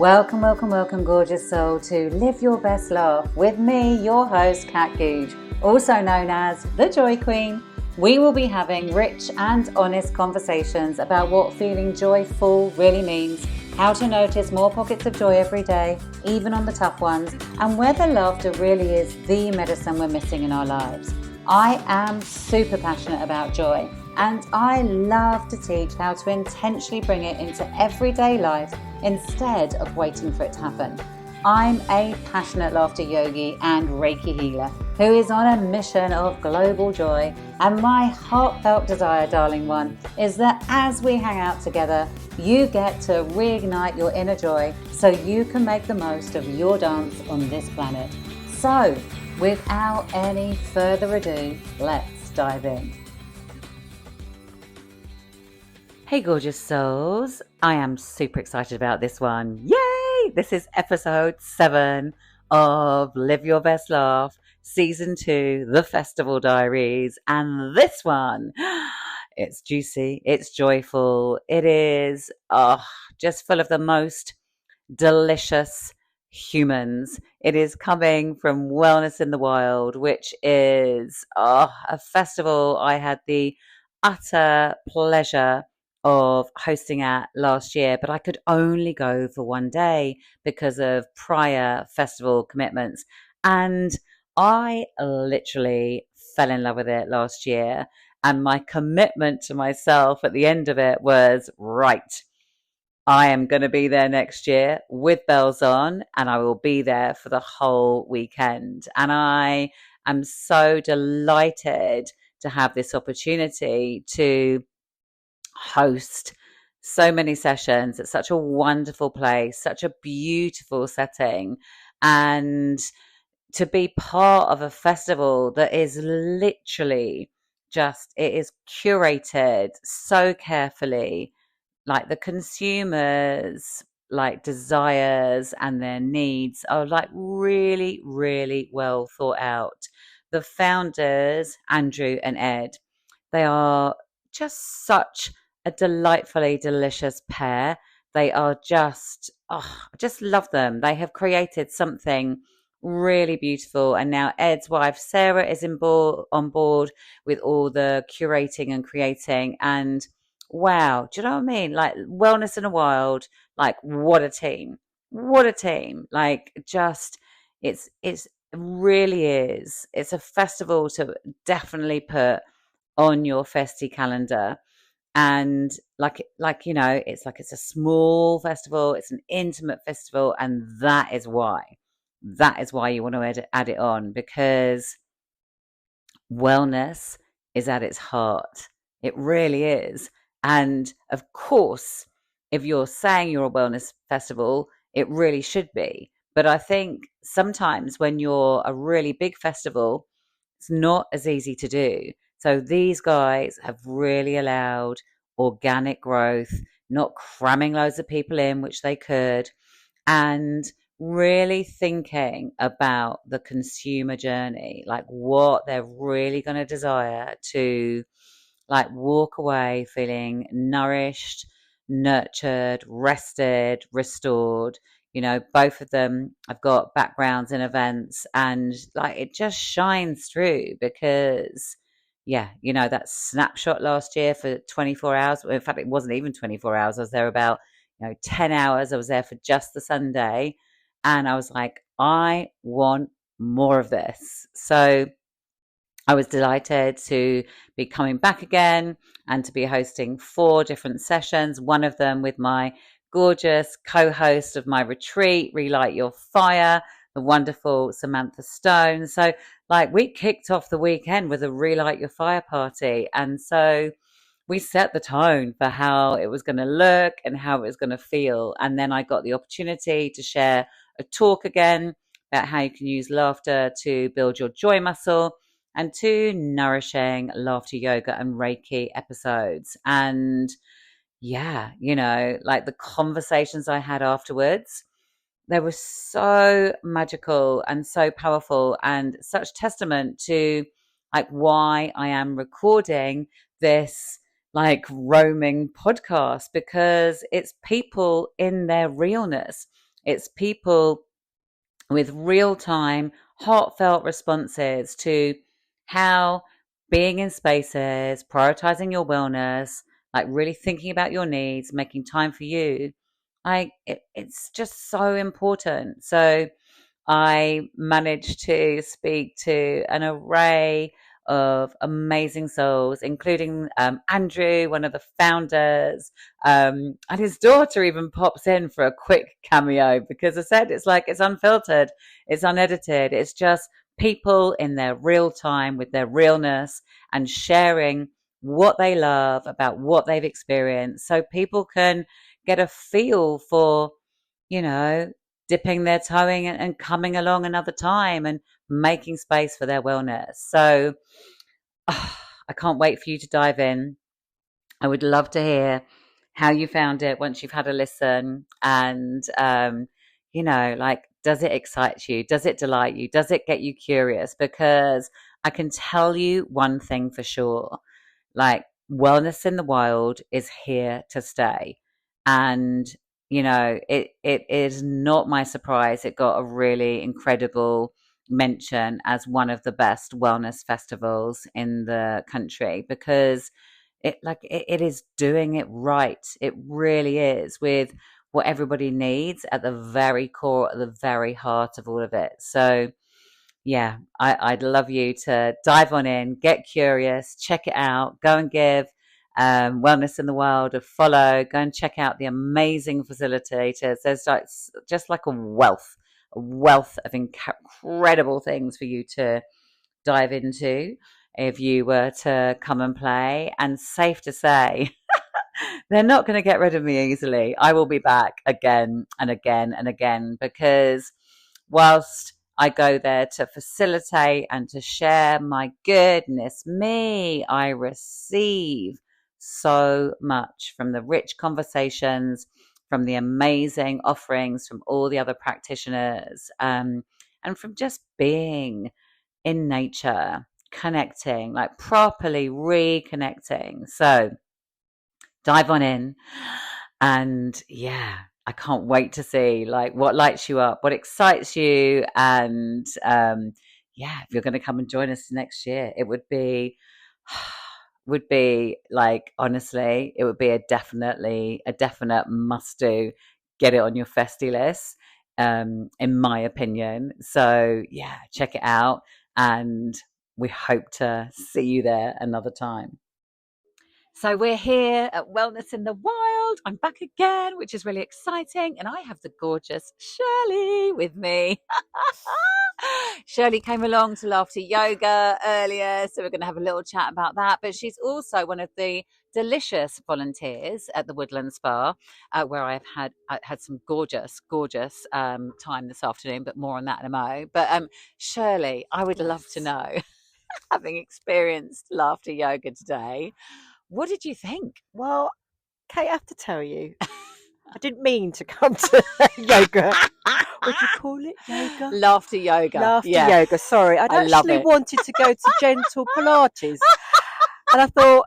Welcome, welcome, welcome, gorgeous soul, to Live Your Best Laugh with me, your host, Kat Googe, also known as the Joy Queen. We will be having rich and honest conversations about what feeling joyful really means, how to notice more pockets of joy every day, even on the tough ones, and whether laughter really is the medicine we're missing in our lives. I am super passionate about joy, and I love to teach how to intentionally bring it into everyday life instead of waiting for it to happen. I'm a passionate laughter yogi and Reiki healer who is on a mission of global joy, and my heartfelt desire, darling one, is that as we hang out together, you get to reignite your inner joy so you can make the most of your dance on this planet. So, without any further ado, let's dive in. Hey gorgeous souls, I am super excited about this one. Yay! This is episode 7 of Live Your Best Laugh, season 2, The Festival Diaries. And this one, it's juicy, it's joyful, it is just full of the most delicious humans. It is coming from Wellness in the Wild, which is a festival I had the utter pleasure of hosting at last year, but I could only go for one day because of prior festival commitments. And I literally fell in love with it last year. And my commitment to myself at the end of it was, right, I am going to be there next year with bells on, and I will be there for the whole weekend. And I am so delighted to have this opportunity to host so many sessions at such a wonderful place, such a beautiful setting, and to be part of a festival that is literally it is curated so carefully, like the consumers like desires and their needs are like really, really well thought out. The founders, Andrew and Ed, they are just such a delightfully delicious pair. They are I just love them. They have created something really beautiful. And now Ed's wife, Sarah, is on board with all the curating and creating. And wow, do you know what I mean? Like Wellness in the Wild, like what a team. What a team. Like just it's really is. It's a festival to definitely put on your festy calendar. And it's a small festival, it's an intimate festival, and that is why you want to add it on, because wellness is at its heart. It really is. And of course, if you're saying you're a wellness festival, it really should be. But I think sometimes when you're a really big festival, it's not as easy to do. So these guys have really allowed organic growth, not cramming loads of people in, which they could, and really thinking about the consumer journey, like what they're really going to desire to like walk away feeling nourished, nurtured, rested, restored. You know, both of them have got backgrounds in events, and like it just shines through because, yeah, you know, that snapshot last year for 24 hours. In fact, it wasn't even 24 hours. I was there about, 10 hours. I was there for just the Sunday. And I was like, I want more of this. So I was delighted to be coming back again and to be hosting 4 different sessions, one of them with my gorgeous co-host of my retreat, Relight Your Fire, the wonderful Samantha Stone. So like we kicked off the weekend with a Relight Your Fire party. And so we set the tone for how it was going to look and how it was going to feel. And then I got the opportunity to share a talk again about how you can use laughter to build your joy muscle, and 2 nourishing laughter yoga and Reiki episodes. And yeah, like the conversations I had afterwards, they were so magical and so powerful, and such testament to like why I am recording this like roaming podcast, because it's people in their realness. It's people with real-time, heartfelt responses to how being in spaces, prioritizing your wellness, like really thinking about your needs, making time for you, it's just so important. So I managed to speak to an array of amazing souls, including Andrew, one of the founders, and his daughter even pops in for a quick cameo because I said it's unfiltered, it's unedited, it's just people in their real time with their realness and sharing what they love about what they've experienced so people can get a feel for, you know, dipping their toe in and coming along another time and making space for their wellness. So I can't wait for you to dive in. I would love to hear how you found it once you've had a listen. And, like, does it excite you? Does it delight you? Does it get you curious? Because I can tell you one thing for sure, like, wellness in the wild is here to stay. And, it is not my surprise it got a really incredible mention as one of the best wellness festivals in the country because it is doing it right. It really is, with what everybody needs at the very core, at the very heart of all of it. So yeah, I'd love you to dive on in, get curious, check it out, go and give Wellness in the Wild a follow, go and check out the amazing facilitators. There's just like a wealth of incredible things for you to dive into if you were to come and play. And safe to say, they're not going to get rid of me easily. I will be back again and again and again because whilst I go there to facilitate and to share, my goodness me, I receive so much from the rich conversations, from the amazing offerings from all the other practitioners, and from just being in nature, connecting, like properly reconnecting. So dive on in. And yeah, I can't wait to see like what lights you up, what excites you. And if you're going to come and join us next year, it would be like, honestly, it would be a definite must do. Get it on your festy list, in my opinion. So yeah, check it out. And we hope to see you there another time. So we're here at Wellness in the Wild. I'm back again, which is really exciting. And I have the gorgeous Shirley with me. Shirley came along to Laughter Yoga earlier, so we're going to have a little chat about that. But she's also one of the delicious volunteers at the Woodland Spa, where I had some gorgeous time this afternoon, but more on that in a mo. But Shirley, I would love to know, having experienced Laughter Yoga today, what did you think? Well, Kate, I have to tell you, I didn't mean to come to yoga. What do you call it? Yoga? Laughter yoga. Laughter yoga, sorry. I'd actually wanted to go to gentle Pilates. And I thought,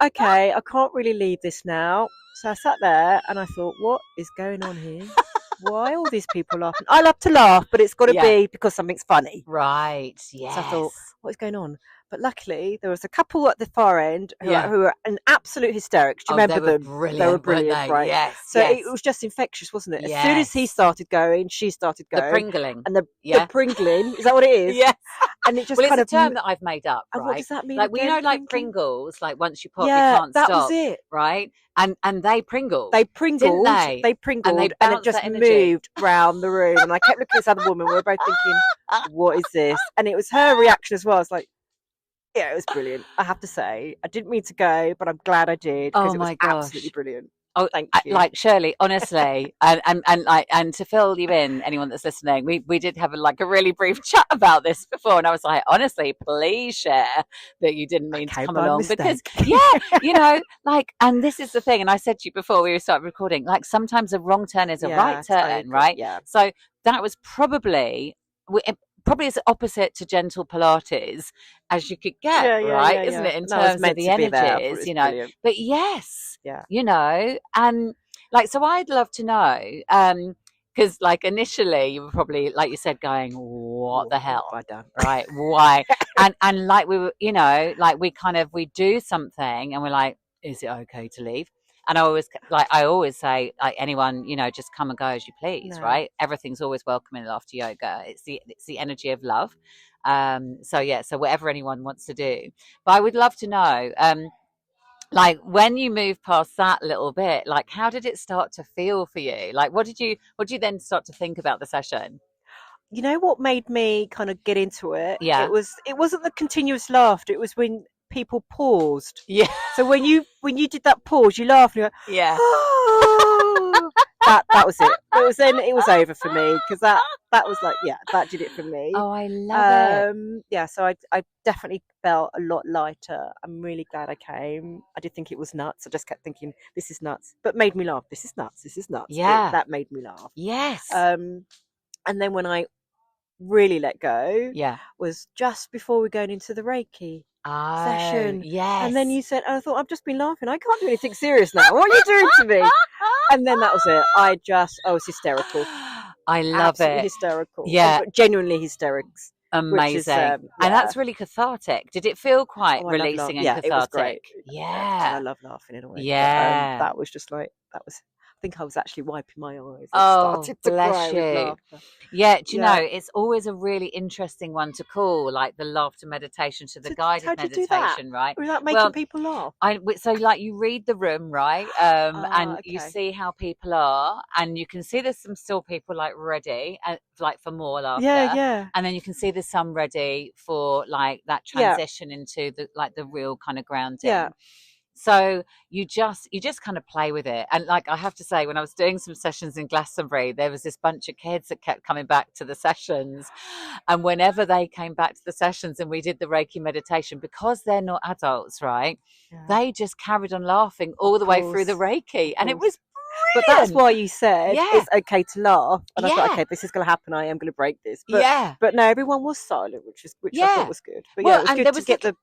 okay, I can't really leave this now. So I sat there and I thought, what is going on here? Why all these people laughing? I love to laugh, but it's got to be because something's funny. Right, yes. So I thought, what is going on? But luckily, there was a couple at the far end who were an absolute hysterics. Do you remember them? Brilliant, they were brilliant, right? Yes. So it was just infectious, wasn't it? As soon as he started going, she started going. The pringling. And the pringling, is that what it is? Yes. And it just it's a term that I've made up, right? And what does that mean? Like, again, like Pringles, like once you pop, you can't stop. that was it. Right? And they pringled. They pringled. Didn't they? They pringled. And it just moved round the room. And I kept looking at this other woman. We were both thinking, what is this? And it was her reaction as well. It's like, yeah, it was brilliant. I have to say, I didn't mean to go, but I'm glad I did because it was absolutely brilliant. Oh, thank you. Like Shirley, honestly, and to fill you in, anyone that's listening, we did have a really brief chat about this before, and I was like, honestly, please share that you didn't mean to come along because, and this is the thing, and I said to you before we started recording, like sometimes a wrong turn is a right turn, right? Yeah. So that was probably as opposite to gentle Pilates as you could get, isn't it? In terms of the energies, brilliant. But yes, and like, so I'd love to know, because like initially you were probably, like you said, going, what the hell, what have I done? right? Why? And like we were, you know, like we do something and we're like, is it okay to leave? And I always say, like, anyone, you know, just come and go as you please, No. right? Everything's always welcome in laughter yoga. It's the energy of love. So yeah, so whatever anyone wants to do. But I would love to know, like when you move past that little bit, like how did it start to feel for you? Like what did you then start to think about the session? You know what made me kind of get into it? Yeah. It wasn't the continuous laughter. It was when people paused. Yeah. So when you did that pause, you laughed. And you're like, Yeah. oh. that was it. It was over for me, because that was like, yeah, that did it for me. Oh, I love it. Yeah, so I definitely felt a lot lighter. I'm really glad I came. I did think it was nuts. I just kept thinking, this is nuts, but made me laugh. This is nuts. This is nuts. Yeah. That made me laugh. Yes. And then when I really let go, Yeah. was just before we're going into the Reiki session. Yes. And then you said, I thought, I've just been laughing. I can't do anything serious now. What are you doing to me? And then that was it. I was hysterical. I love Absolutely it. hysterical. Yeah. Genuinely hysterics. Amazing. Is, And that's really cathartic. Did it feel quite releasing and cathartic? It was great. Yeah. I love laughing in a way. Yeah. But, that was just like, I think I was actually wiping my eyes. Oh, bless you. Yeah, do you know, it's always a really interesting one to call, like the laughter meditation to the guided meditation, right? Without making people laugh. So like you read the room, right? And you see how people are, and you can see there's some still people like ready, like for more laughter. Yeah. And then you can see there's some ready for like that transition into the real kind of grounding. Yeah. So you just kind of play with it. And like I have to say, when I was doing some sessions in Glastonbury, there was this bunch of kids that kept coming back to the sessions. And whenever they came back to the sessions and we did the Reiki meditation, because they're not adults, right? Yeah. They just carried on laughing all the way through the Reiki. And it was brilliant. But that's why you said it's okay to laugh. And I thought, okay, this is going to happen. I am going to break this. But no, everyone was silent, which I thought was good. But it was good to get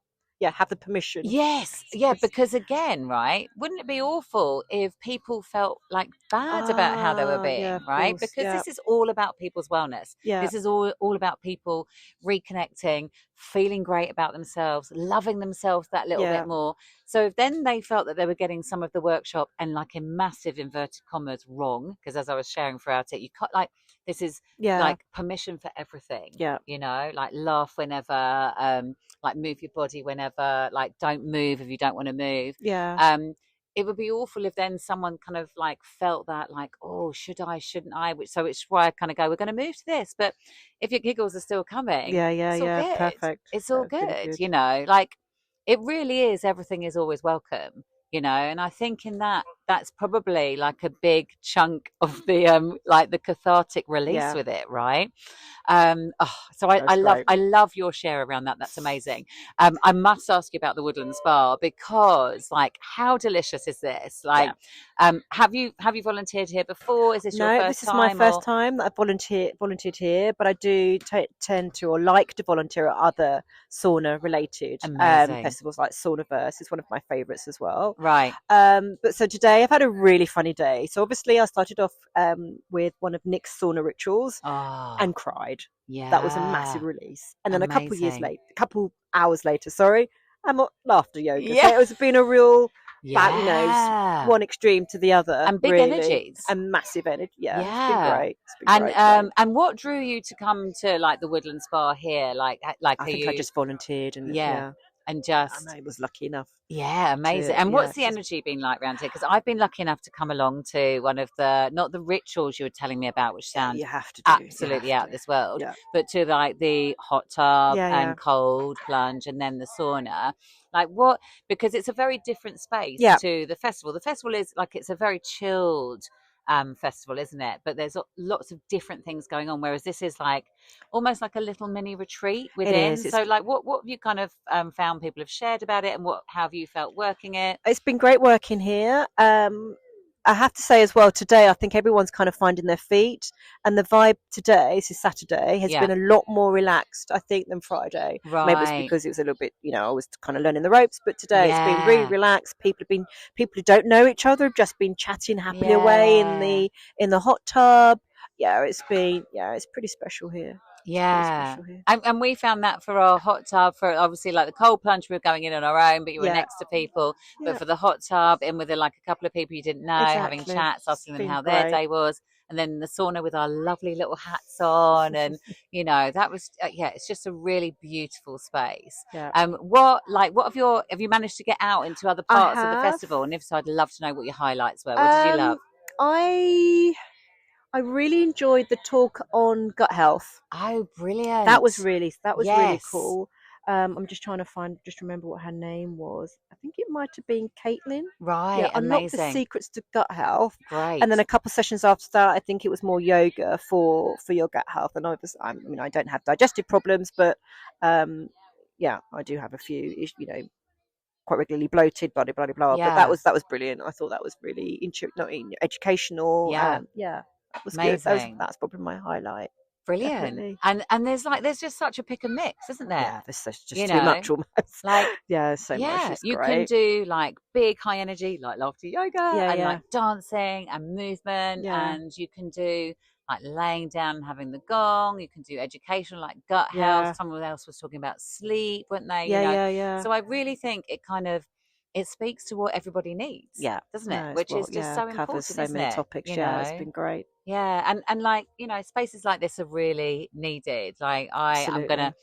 have the permission. Yes. Yeah, because again, right, wouldn't it be awful if people felt like bad about how they were being, right? Because this is all about people's wellness. This is all about people reconnecting, feeling great about themselves, loving themselves that little bit more. So if then they felt that they were getting some of the workshop and like in massive inverted commas wrong, because as I was sharing throughout it, you can't like, this is like permission for everything. You know, like laugh whenever, like move your body whenever, like don't move if you don't want to move. It would be awful if then someone kind of like felt that like, oh, should I, shouldn't I? Which is why I kind of go, we're going to move to this. But if your giggles are still coming, good. Perfect. It's all good, you know, like it really is. Everything is always welcome. You know, and I think in that's probably like a big chunk of the like the cathartic release with it, right? So I love your share around that. That's amazing. I must ask you about the Woodland Spa, because like how delicious is this? Like have you volunteered here before? Is this your first time? No, this is my first time that I volunteered here, but I do tend to or like to volunteer at other sauna related festivals like Saunaverse is one of my favorites as well. Right. But so today I've had a really funny day. So obviously I started off with one of Nick's sauna rituals and cried. Yeah. That was a massive release. And then a couple hours later, I'm at laughter yoga. Yeah. So it's been a real one extreme to the other. And big energies. And massive energy. Yeah. It's been great. And what drew you to come to like the Woodland Spa here? I just volunteered and and just I was lucky enough. Yeah, amazing. And what's the energy been like around here? Because I've been lucky enough to come along to one of not the rituals you were telling me about, which sound you have to absolutely out of this world, but to like the hot tub and cold plunge and then the sauna. Like what? Because it's a very different space to the festival. The festival is like, it's a very chilled festival, isn't it? But there's lots of different things going on, whereas this is like almost like a little mini retreat within. So like what have you kind of found people have shared about it, and how have you felt working it? It's been great working here. I have to say as well, today I think everyone's kind of finding their feet, and the vibe today, this is Saturday, has been a lot more relaxed, I think, than Friday. Right. Maybe it's because it was a little bit, I was kind of learning the ropes, but today it's been really relaxed. People who don't know each other have just been chatting happily away in the hot tub. it's pretty special here. Yeah, and we found that for our hot tub, for obviously like the cold plunge, we were going in on our own, but you were next to people. But for the hot tub, in with like a couple of people you didn't know, having chats, asking them how their day was, and then the sauna with our lovely little hats on, and that was it's just a really beautiful space. What have you managed to get out into other parts of the festival? And if so, I'd love to know what your highlights were. What did you love? I really enjoyed the talk on gut health. Oh, brilliant! That was really cool. I'm just trying to remember what her name was. I think it might have been Caitlin. Right, yeah, amazing. Unlock the Secrets to Gut Health. Great. And then a couple of sessions after that, I think it was more yoga for your gut health. And I don't have digestive problems, but I do have a few, quite regularly bloated, blah blah blah. Yeah. But that was brilliant. I thought that was really educational. Yeah. That was amazing. Good. That's probably my highlight. Brilliant. Definitely. And there's just such a pick and mix, isn't there? Yeah, there's just too much almost. Like so much. It's you great. can do like big high energy, like laughter yoga, and like dancing and movement, and you can do like laying down and having the gong. You can do educational, like gut health. Someone else was talking about sleep, weren't they? Yeah. So I really think it speaks to what everybody needs, doesn't it? Which is just so important, covers so many topics. It's been great. Yeah, and like spaces like this are really needed. Like I'm gonna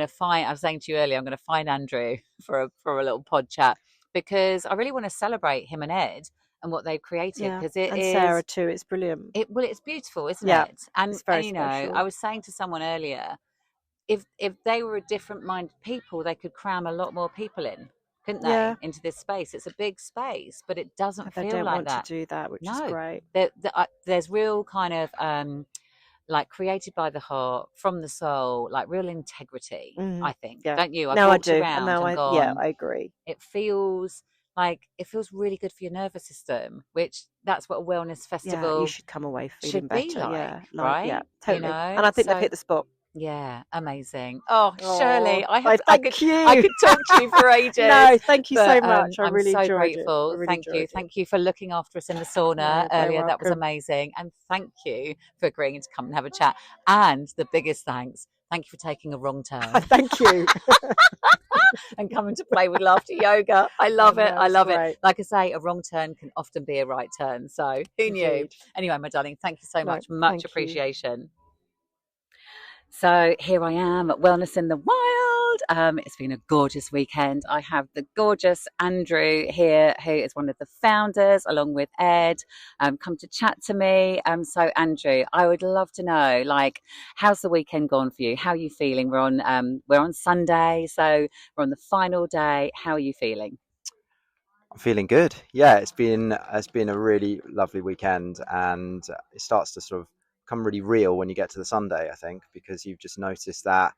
find. I was saying to you earlier, I'm gonna find Andrew for a little pod chat, because I really want to celebrate him and Ed and what they've created, because and Sarah too. It's brilliant. It's beautiful, isn't it? And it's very special. I was saying to someone earlier, if they were a different minded people, they could cram a lot more people in, couldn't they, into this space? It's a big space, but it doesn't feel like that. They don't want to do that, which is great. There's real kind of like created by the heart, from the soul, like real integrity. I think, don't you? I walked do. around and gone, I agree. It feels really good for your nervous system, which that's what a wellness festival you should come away feeling better. Right? Yeah, totally. And I think they've hit the spot. Yeah, amazing. Oh, Shirley, I could talk to you for ages. No, thank you so much. I'm really so grateful. Really thank you for looking after us in the sauna earlier. That was amazing, and thank you for agreeing to come and have a chat. And the biggest thank you for taking a wrong turn. Thank you. And coming to play with laughter yoga. I love it. I love it. Like I say, a wrong turn can often be a right turn. So who knew? Anyway, my darling, thank you so much. Much appreciation. So here I am at Wellness in the Wild. It's been a gorgeous weekend. I have the gorgeous Andrew here, who is one of the founders, along with Ed, come to chat to me. So Andrew, I would love to know, like, how's the weekend gone for you? How are you feeling? We're on Sunday, so we're on the final day. How are you feeling? I'm feeling good. Yeah, it's been a really lovely weekend, and it starts to sort of come really real when you get to the Sunday, I think, because you've just noticed that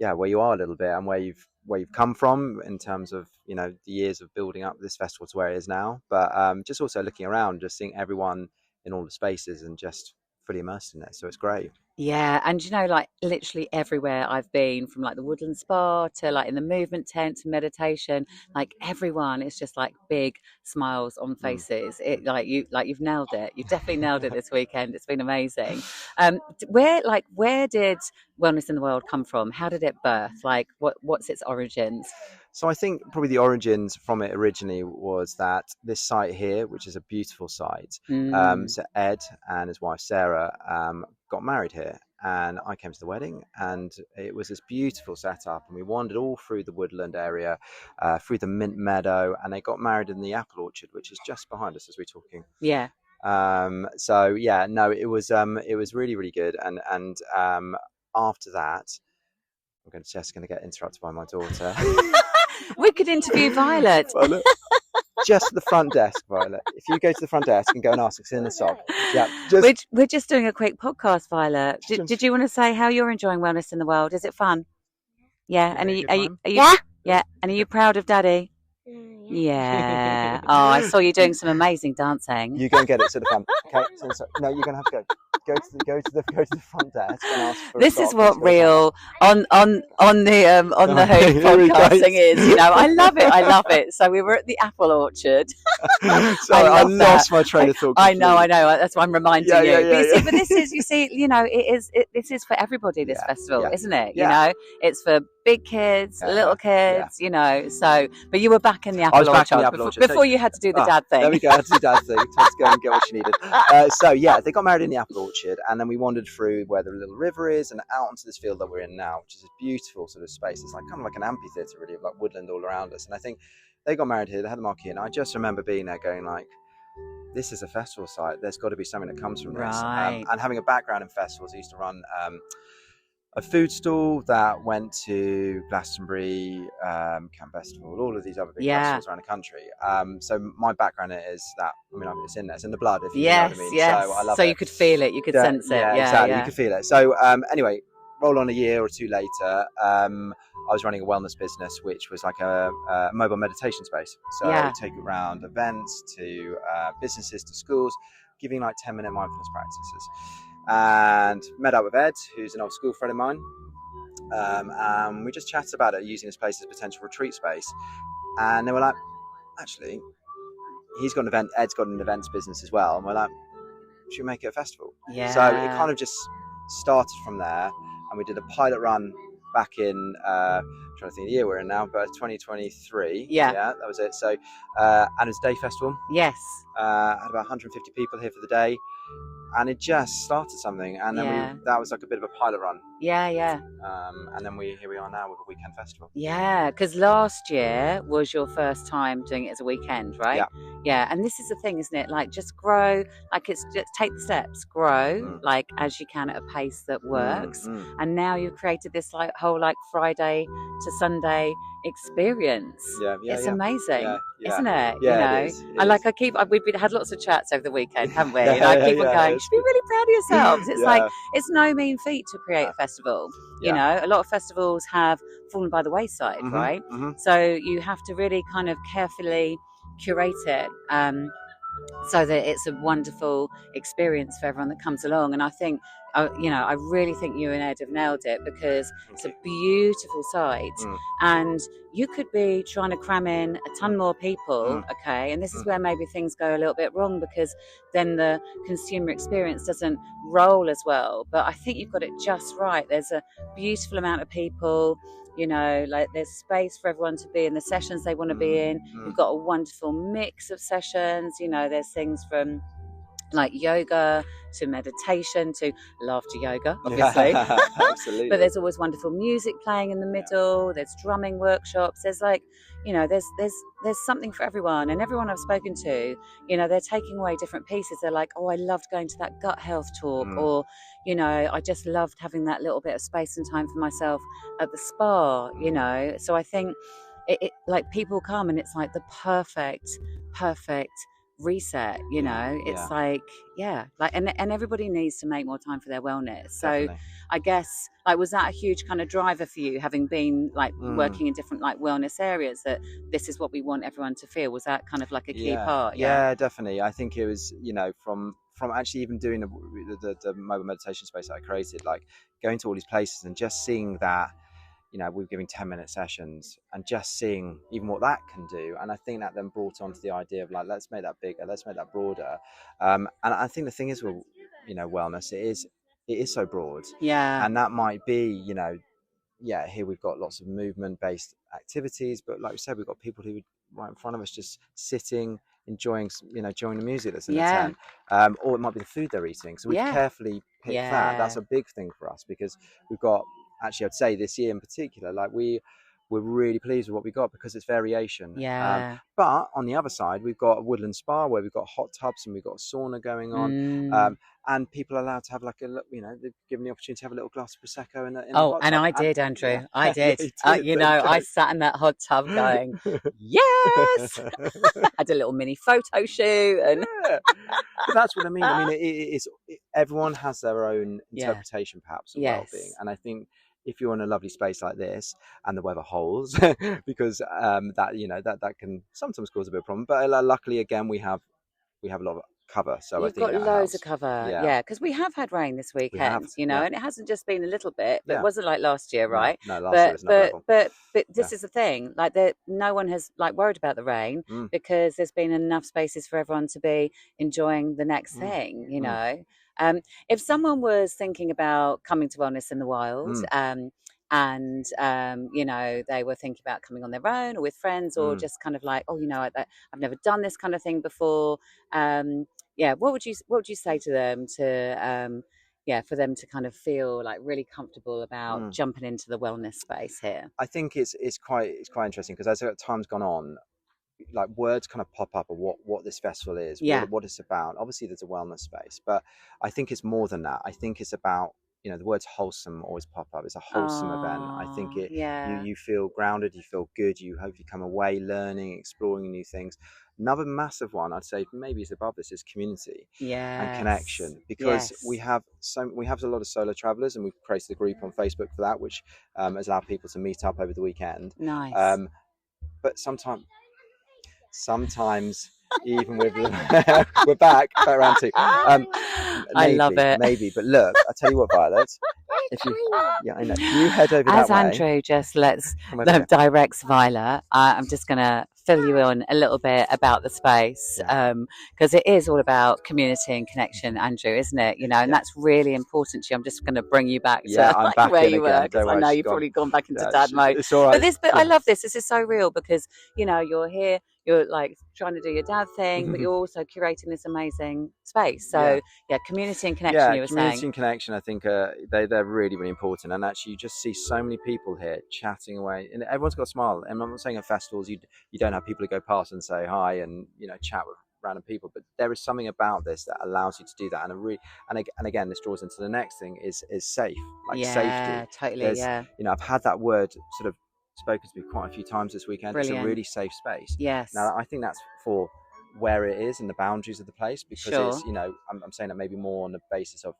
where you are a little bit, and where you've come from in terms of the years of building up this festival to where it is now, but just also looking around, just seeing everyone in all the spaces and just fully immersed in it, so it's great. Yeah, and like literally everywhere I've been, from like the woodland spa to like in the movement tent to meditation, like everyone is just like big smiles on faces. You've nailed it. You've definitely nailed it this weekend. It's been amazing. Where did Wellness in the World come from? How did it birth? Like what's its origins? So I think probably the origins from it originally was that this site here, which is a beautiful site, so Ed and his wife Sarah got married here, and I came to the wedding, and it was this beautiful setup, and we wandered all through the woodland area, through the mint meadow, and they got married in the apple orchard, which is just behind us as we're talking. Yeah. It was really, really good, and after that, I'm just going to get interrupted by my daughter. We could interview Violet. Just at the front desk, Violet. If you go to the front desk and go and ask, it's in the sock. Yeah, we're just doing a quick podcast, Violet. Did you want to say how you're enjoying Wellness in the World? Is it fun? Yeah. And are you yeah? And are you proud of Daddy? Yeah. Oh, I saw you doing some amazing dancing. You go and get it to the front. Okay. No, you're going to have to go. go to the front desk and ask for This a is stop what and go real on the Hood Here he podcasting goes. is. I love it. I love it. So we were at the apple orchard. Sorry, I love lost that. my train of thought. I know. That's why I'm reminding you. Yeah. But this is, this is for everybody. This festival, isn't it? Yeah. It's for big kids, little kids. So, but you were back in the apple I was back in orchard the apple orchard. before you had to do the dad thing. There we go. I had to do dad thing. Had to go and get what she needed. So yeah, they got married in the apple orchard, and then we wandered through where the little river is, and out onto this field that we're in now, which is a beautiful sort of space. It's like kind of like an amphitheatre, really, of like woodland all around us. And I think they got married here. They had the marquee, and I just remember being there, going like, "This is a festival site. There's got to be something that comes from this." Right. And having a background in festivals, I used to run a food stall that went to Glastonbury, Camp Festival, all of these other big festivals around the country. So my background is that, it's in there, it's in the blood, if you know what I mean. Yes. So I love it. it. You could feel it, you could sense it. Yeah, exactly. You could feel it. So anyway, roll on a year or two later, I was running a wellness business, which was like a mobile meditation space. So we take it around events to businesses to schools, giving like 10-minute mindfulness practices. And met up with Ed, who's an old school friend of mine, and we just chatted about it, using this place as a potential retreat space. And they were like, actually, he's got an event, Ed's got an events business as well, and we're like, should we make it a festival? So it kind of just started from there, and we did a pilot run back in I'm trying to think of the year we're in now, but 2023. That was it. So and it was a day festival. Had about 150 people here for the day. And it just started something, and then that was like a bit of a pilot run. And then here we are now with a weekend festival. Because last year was your first time doing it as a weekend, right? And this is the thing, isn't it? Like, just grow, like, it's just take the steps, grow like as you can at a pace that works. And now you've created this like whole like Friday to Sunday experience. It's amazing, isn't it? It is. And we've had lots of chats over the weekend, haven't we? And I keep on going, you should be really proud of yourselves. It's like, it's no mean feat to create a festival. A lot of festivals have fallen by the wayside, right? So you have to really kind of carefully curate it so that it's a wonderful experience for everyone that comes along. And I think I really think you and Ed have nailed it, because it's a beautiful site, and you could be trying to cram in a ton more people, and this is where maybe things go a little bit wrong, because then the consumer experience doesn't roll as well. But I think you've got it just right. There's a beautiful amount of people, like there's space for everyone to be in the sessions they want to be in. You've got a wonderful mix of sessions. There's things from like yoga to meditation to laughter yoga, obviously. Absolutely. But there's always wonderful music playing in the middle. There's drumming workshops. There's like, there's something for everyone. And everyone I've spoken to, they're taking away different pieces. They're like, oh, I loved going to that gut health talk, or I just loved having that little bit of space and time for myself at the spa. So I think it like people come and it's like the perfect reset. It's like and everybody needs to make more time for their wellness. So definitely. I guess, like, was that a huge kind of driver for you, having been like working in different like wellness areas, that this is what we want everyone to feel? Was that kind of like a key part? Definitely. I think it was, from actually even doing the mobile meditation space that I created, like going to all these places and just seeing that, we're giving 10-minute sessions, and just seeing even what that can do. And I think that then brought on to the idea of like, let's make that bigger, let's make that broader. And I think the thing is with, wellness, it is so broad. And that might be, here we've got lots of movement-based activities, but like we said, we've got people who right in front of us just sitting, enjoying the music that's in the tent. Or it might be the food they're eating. So we carefully pick that. That's a big thing for us, because we've got, actually, I'd say this year in particular, like we're really pleased with what we got, because it's variation. But on the other side, we've got a woodland spa where we've got hot tubs and we've got a sauna going on. And people are allowed to have like they're given the opportunity to have a little glass of prosecco in the hot tub. I did, Andrew. I did. I sat in that hot tub going, yes. Had a little mini photo shoot, and But that's what I mean. I mean, everyone has their own interpretation, perhaps, of well-being, and I think if you're in a lovely space like this and the weather holds, because that can sometimes cause a bit of problem. But luckily, again, we have a lot of cover. So I You've think got that loads of helps. cover, Yeah, because we have had rain this we have. weekend, you know, Yeah, and it hasn't just been a little bit, but it yeah. wasn't like last year, No, right? no. Last year But was another but level. but but Yeah. this is the thing, like no one has like worried about the rain Mm, because there's been enough spaces for everyone to be enjoying the next mm, thing, you mm, know. If someone was thinking about coming to Wellness in the Wild, mm, and you know, they were thinking about coming on their own or with friends, or mm. just kind of like, oh, you know, I've never done this kind of thing before. Yeah, what would you say to them yeah, for them to kind of feel like really comfortable about Mm. jumping into the wellness space here? I think it's quite interesting because as time's gone on, like words kind of pop up of what this festival is, Yeah. what it's about. Obviously, there's a wellness space, but I think it's more than that. I think it's about, you know, the words wholesome always pop up. It's a wholesome event. I think Oh, yeah. you feel grounded, you feel good, you hopefully come away learning, exploring new things. Another massive one I'd say maybe is above this is community and Yes. connection, because Yes. we have a lot of solo travelers, and we've created a group on Facebook for that, which has allowed people to meet up over the weekend. Nice. um, but sometimes even with we're back around two. I love it. Maybe, but look, I tell you what, Violet, if you, yeah, I know, you head over As that way. Andrew just Come over here. directs Violet, I'm just going to fill you in a little bit about the space, because it is all about community and connection, Andrew, isn't it? You know, and that's really important to you. I'm just going to bring you back to I'm like back where in you again. were, because Don't I worry, know she's you've gone. probably gone back into Yeah, dad mode. it's all right. But I love this. This is so real because, you know, you're here, you're like trying to do your dad thing, but you're also curating this amazing space. So yeah, community and connection, you were community saying. and connection, I think they're really, really important. And actually, you just see so many people here chatting away, and everyone's got a smile. And I'm not saying at festivals you don't have people who go past and say hi and, you know, chat with random people, but there is something about this that allows you to do that. And again, this draws into the next thing is safe, like safety. Totally. Yeah, You know, I've had that word sort of spoken to me quite a few times this weekend. brilliant. It's a really safe space. Yes. Now, I think that's for where it is and the boundaries of the place, because it's, you know, I'm saying that maybe more on the basis of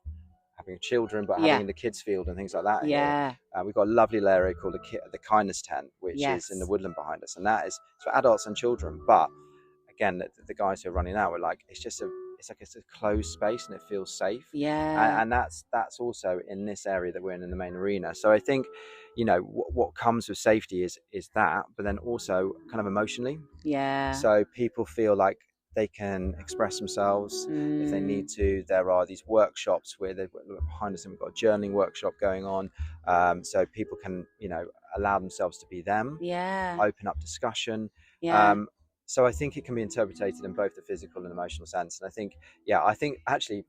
having children, but having in the kids field and things like that here. We've got a lovely area called the kindness tent, which is in the woodland behind us, and that is for adults and children. But again, the guys who are running that were like, it's a closed space and it feels safe. And that's also in this area that we're in the main arena. So I think, you know, what comes with safety is that, but then also kind of emotionally. So people feel like they can express themselves if they need to. There are these workshops where behind us, and we've got a journaling workshop going on, so people can, you know, allow themselves to be them, open up discussion. So I think it can be interpreted in both the physical and emotional sense. And I think actually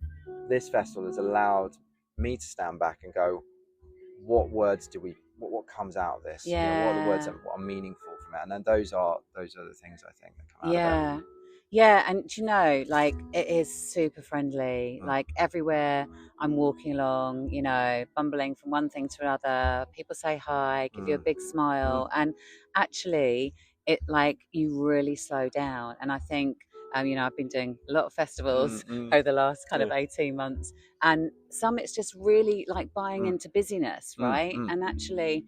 this festival has allowed me to stand back and go, what words do what comes out of this? You know, what are the words that are meaningful from it? And then those are the things I think that come out of it. Yeah, and you know, like it is super friendly. Like everywhere I'm walking along, you know, bumbling from one thing to another, people say hi, give you a big smile, and actually, it like you really slow down. And I think, you know, I've been doing a lot of festivals over the last kind of 18 months, and some it's just really like buying into busyness, right? And actually,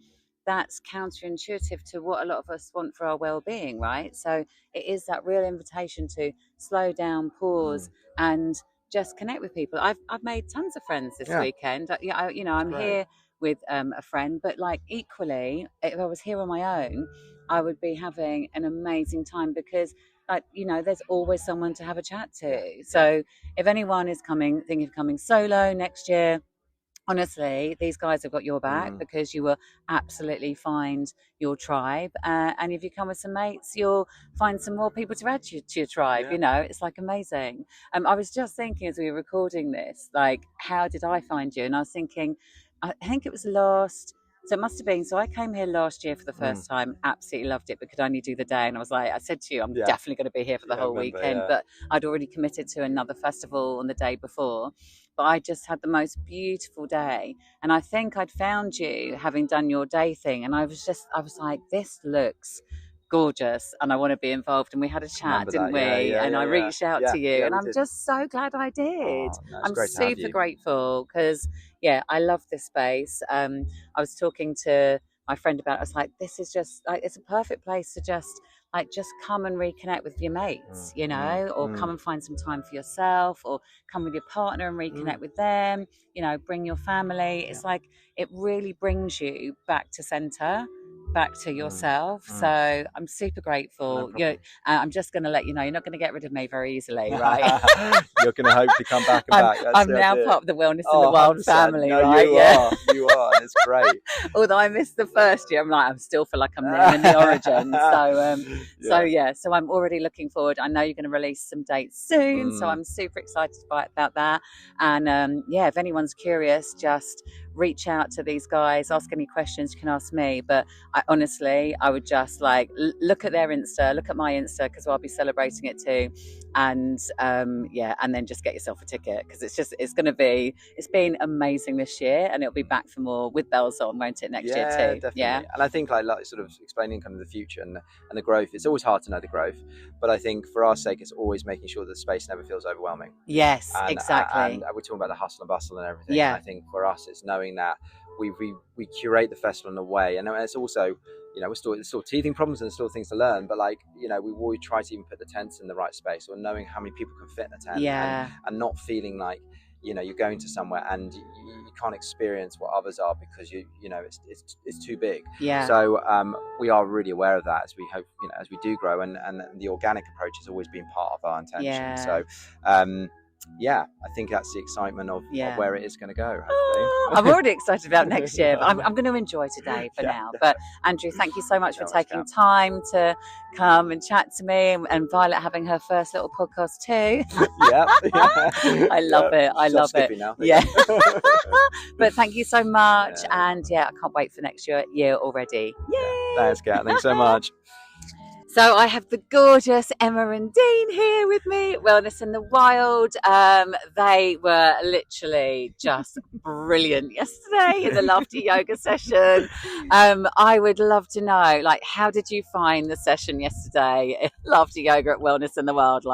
that's counterintuitive to what a lot of us want for our well-being, right? So it is that real invitation to slow down, pause, and just connect with people. I've made tons of friends this weekend. You know, I'm here with a friend, but like equally, if I was here on my own, I would be having an amazing time because, like, you know, there's always someone to have a chat to. So if anyone is thinking of coming solo next year, honestly, these guys have got your back because you will absolutely find your tribe. And if you come with some mates, you'll find some more people to add to your tribe. You know, it's like amazing. I was just thinking as we were recording this, like, how did I find you? And I was thinking, I think it was so it must have been, so I came here last year for the first time, absolutely loved it, but could only do the day. And I was like, I said to you, I'm definitely going to be here for the whole weekend. But I'd already committed to another festival on the day before. But I just had the most beautiful day. And I think I'd found you having done your day thing. And I was like, this looks gorgeous and I want to be involved. And we had a chat, didn't we? And I reached out to you, and I'm just so glad I did. I'm super grateful because, I love this space. I was talking to my friend about it. I was like, this is just like, it's a perfect place to just like just come and reconnect with your mates, you know, or come and find some time for yourself, or come with your partner and reconnect with them, you know, bring your family. It's like it really brings you back to center, back to yourself. So I'm super grateful. I'm just going to let you know, you're not going to get rid of me very easily, right? You're going to hope to come back and back. I'm now part of the Wellness in the Wild 100%. family, no, right? You are, and it's great. Although I missed the first year, I still feel like I'm there in the origin. So I'm already looking forward. I know you're going to release some dates soon, so I'm super excited about that. And if anyone's curious, just reach out to these guys, ask any questions. You can ask me, but I would just like look at their Insta, look at my Insta, because I'll be celebrating it too, and then just get yourself a ticket, because it's been amazing this year, and it'll be back for more with bells on, won't it, next year too? Definitely. Yeah, and I think like sort of explaining kind of the future and the growth. It's always hard to know the growth, but I think for our sake, it's always making sure that the space never feels overwhelming. Yes, exactly. And we're talking about the hustle and bustle and everything. Yeah. And I think for us, it's knowing that we curate the festival in a way, and it's also, you know, there's still teething problems and there's still things to learn, but like, you know, we always try to even put the tents in the right space, or knowing how many people can fit in a tent, and not feeling like, you know, you're going to somewhere and you can't experience what others are because you know it's too big. So we are really aware of that as we hope, you know, as we do grow, and the organic approach has always been part of our intention. So I think that's the excitement of where it is going to go. I'm already excited about next year, but I'm going to enjoy today for now. But Andrew, thank you so much for taking time to come and chat to me, and Violet having her first little podcast too. I love it. I love it. Now. But thank you so much, and I can't wait for next year already. Yay! Thanks, Kat. Thanks so much. So I have the gorgeous Emma and Dean here with me, Wellness in the Wild. They were literally just brilliant yesterday in the Laughter Yoga session. I would love to know, like, how did you find the session yesterday, Laughter Yoga at Wellness in the Wild?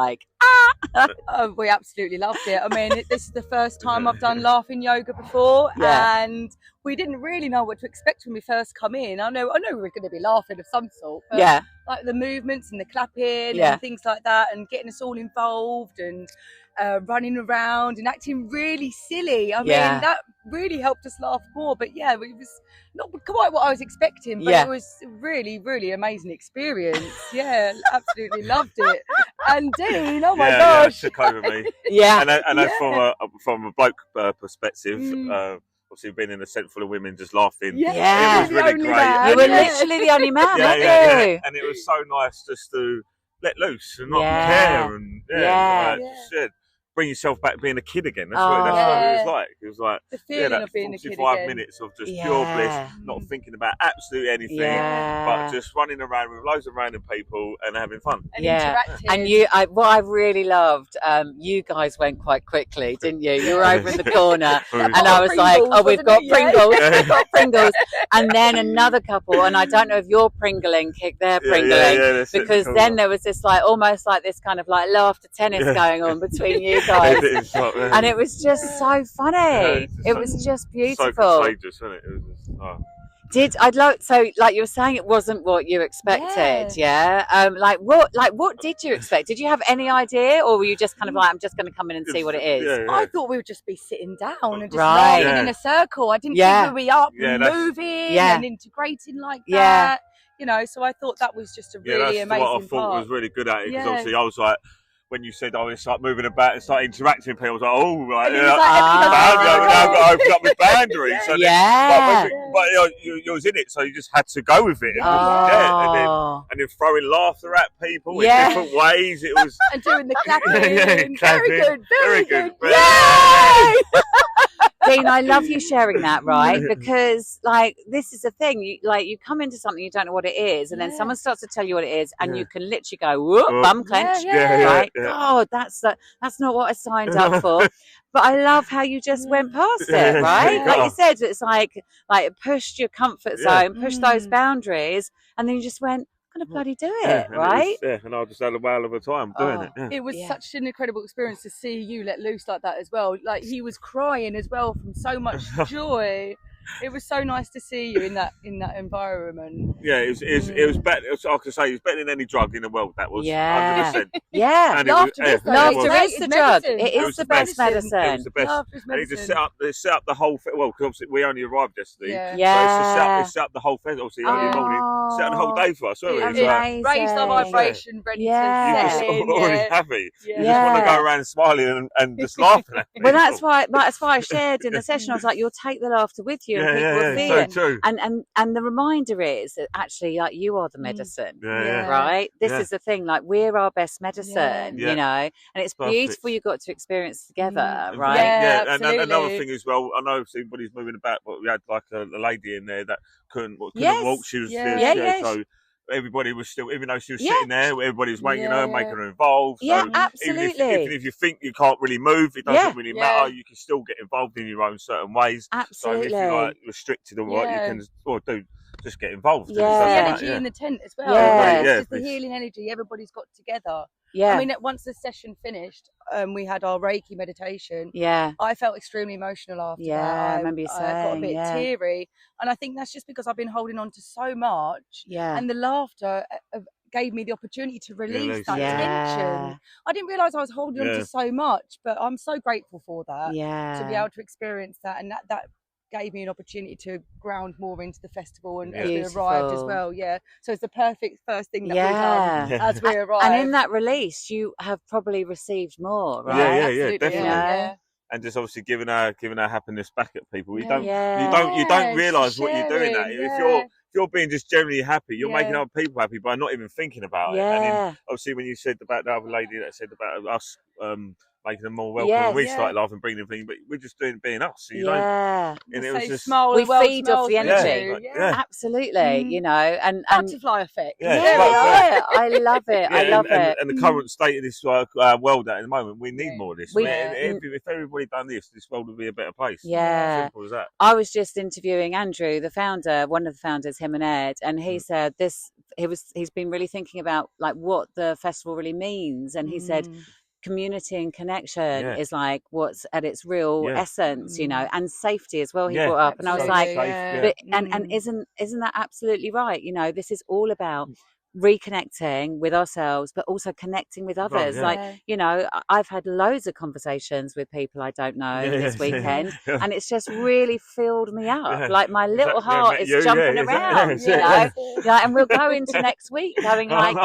We absolutely loved it. I mean, this is the first time I've done laughing yoga before, and we didn't really know what to expect when we first come in. I know we were going to be laughing of some sort, but like the movements and the clapping and things like that, and getting us all involved and running around and acting really silly. I mean, that really helped us laugh more. But it was not quite what I was expecting, but it was a really, really amazing experience. Absolutely loved it. And Dean, oh my gosh, took over me. And from a bloke perspective, obviously being in a set full of women just laughing, it was really great. You were literally the only man, weren't you? And it was so nice just to let loose and not care, and bring yourself back being a kid again. That's what it was like. It was like the feeling of being a kid 45 again. minutes of just pure bliss, not thinking about absolutely anything, but just running around with loads of random people and having fun. And interacting. And what I really loved, you guys went quite quickly, didn't you? You were over in the corner, and I was like, we've got Pringles, we've got Pringles. And then another couple, and I don't know if your Pringling kicked their Pringling, because then there was this like almost like this kind of like laughter tennis going on between you guys, and it was just so funny. It was just beautiful. So contagious, wasn't it? It was just, I'd like, so like you were saying, it wasn't what you expected, what did you expect? Did you have any idea, or were you just kind of like, I'm just going to come in and see what it is? I thought we would just be sitting down and just laughing in a circle. I didn't think we'd be up and moving and integrating like that. You know, so I thought that was just a really amazing what I thought was really good at it, because obviously I was like, when you said, start moving about and start interacting with people, I was like, I've got to open up my boundaries. But you was in it, so you just had to go with it. And then throwing laughter at people in different ways. It was and doing the clapping. Very good. Yay! Dean, I love you sharing that, right? Because like this is the thing, you come into something, you don't know what it is, and then someone starts to tell you what it is, and you can literally go, whoop, bum clench, right? God, that's not what I signed up for. But I love how you just went past it, right? Like you said, it's like it pushed your comfort zone, pushed those boundaries, and then you just went, I'm gonna bloody do it, right? And I just had a whale of a time doing it. It was such an incredible experience to see you let loose like that as well. Like he was crying as well from so much joy. it was so nice to see you in that environment. Yeah, it was better. I could say it was better than any drug in the world. That was 100%. Yeah, and laughter is the drug. medicine. It is the best medicine. It was the best. And he just set up the whole thing. Well, because obviously we only arrived yesterday. Yeah. So it's set up the whole thing. Obviously early morning, set up the whole day for us. Raised our vibration, ready to set in. You're already happy. You just want to go around smiling and just laughing at people. Well, that's why I shared in the session. I was like, you'll take the laughter with you, and people will feel it. So true. And the reminder is that actually, like, you are the medicine, right? This is the thing. Like, we're our best medicine, you know, and it's beautiful. You got to experience together, right? Yeah, and another thing as well. I know everybody's moving about, but we had like a lady in there that couldn't walk. She was so. Everybody was still, even though she was sitting there, everybody was making her, making her involved. Yeah, so absolutely. Even if you think you can't really move, it doesn't really matter. You can still get involved in your own certain ways. Absolutely. So if you're like restricted or what, you can just get involved. The energy in the tent as well. It's just the healing energy. Everybody's got together. Yeah. I mean, once the session finished, we had our Reiki meditation. Yeah. I felt extremely emotional after that. I remember you saying. I got a bit teary. And I think that's just because I've been holding on to so much. Yeah. And the laughter gave me the opportunity to release that tension. I didn't realise I was holding on to so much, but I'm so grateful for that. Yeah. To be able to experience that. And that gave me an opportunity to ground more into the festival and as we arrived as well. So it's the perfect first thing that we've done as we arrived. And in that release you have probably received more, right? Yeah, definitely. And just obviously giving our happiness back at people. You don't realise what you're doing that. If you're being just generally happy, you're making other people happy by not even thinking about it. And then obviously when you said about the other lady that said about us making them more welcome, and we started laughing, bringing everything, but we're just being us, you know. And it was just we feed off the energy. Absolutely, you know, and butterfly effect. I love it. I love it. And the current state of this world at the moment, we need more of this. If everybody done this world would be a better place. Yeah, simple as that. I was just interviewing Andrew, the founder, one of the founders, him and Ed, and he said he's been really thinking about like what the festival really means, and he said community and connection is like what's at its real essence, you know, and safety as well. He brought up, and I was like, and isn't that absolutely right? You know, this is all about reconnecting with ourselves, but also connecting with others. Like, you know, I've had loads of conversations with people I don't know this weekend, and it's just really filled me up. Like my little heart is jumping around, you know. And we'll go into next week going like,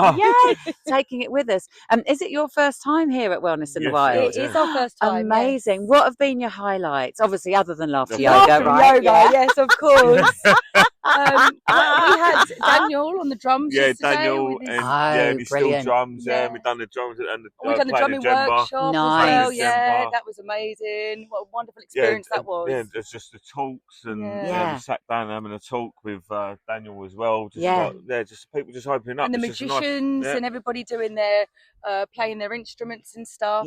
taking it with us. Is it your first time here at Wellness in the Wild? It is our first time. Amazing. What have been your highlights? Obviously, other than laughter yoga, right? Yes, of course. We had Daniel on the drums. Daniel, and he still drums. We've done the drums and we've done the drumming workshop. Nice. That was amazing. What a wonderful experience that was. Yeah, there's just the talks, and we sat down having a talk with Daniel as well. Just people just opening up, and the magicians and everybody doing their playing their instruments and stuff.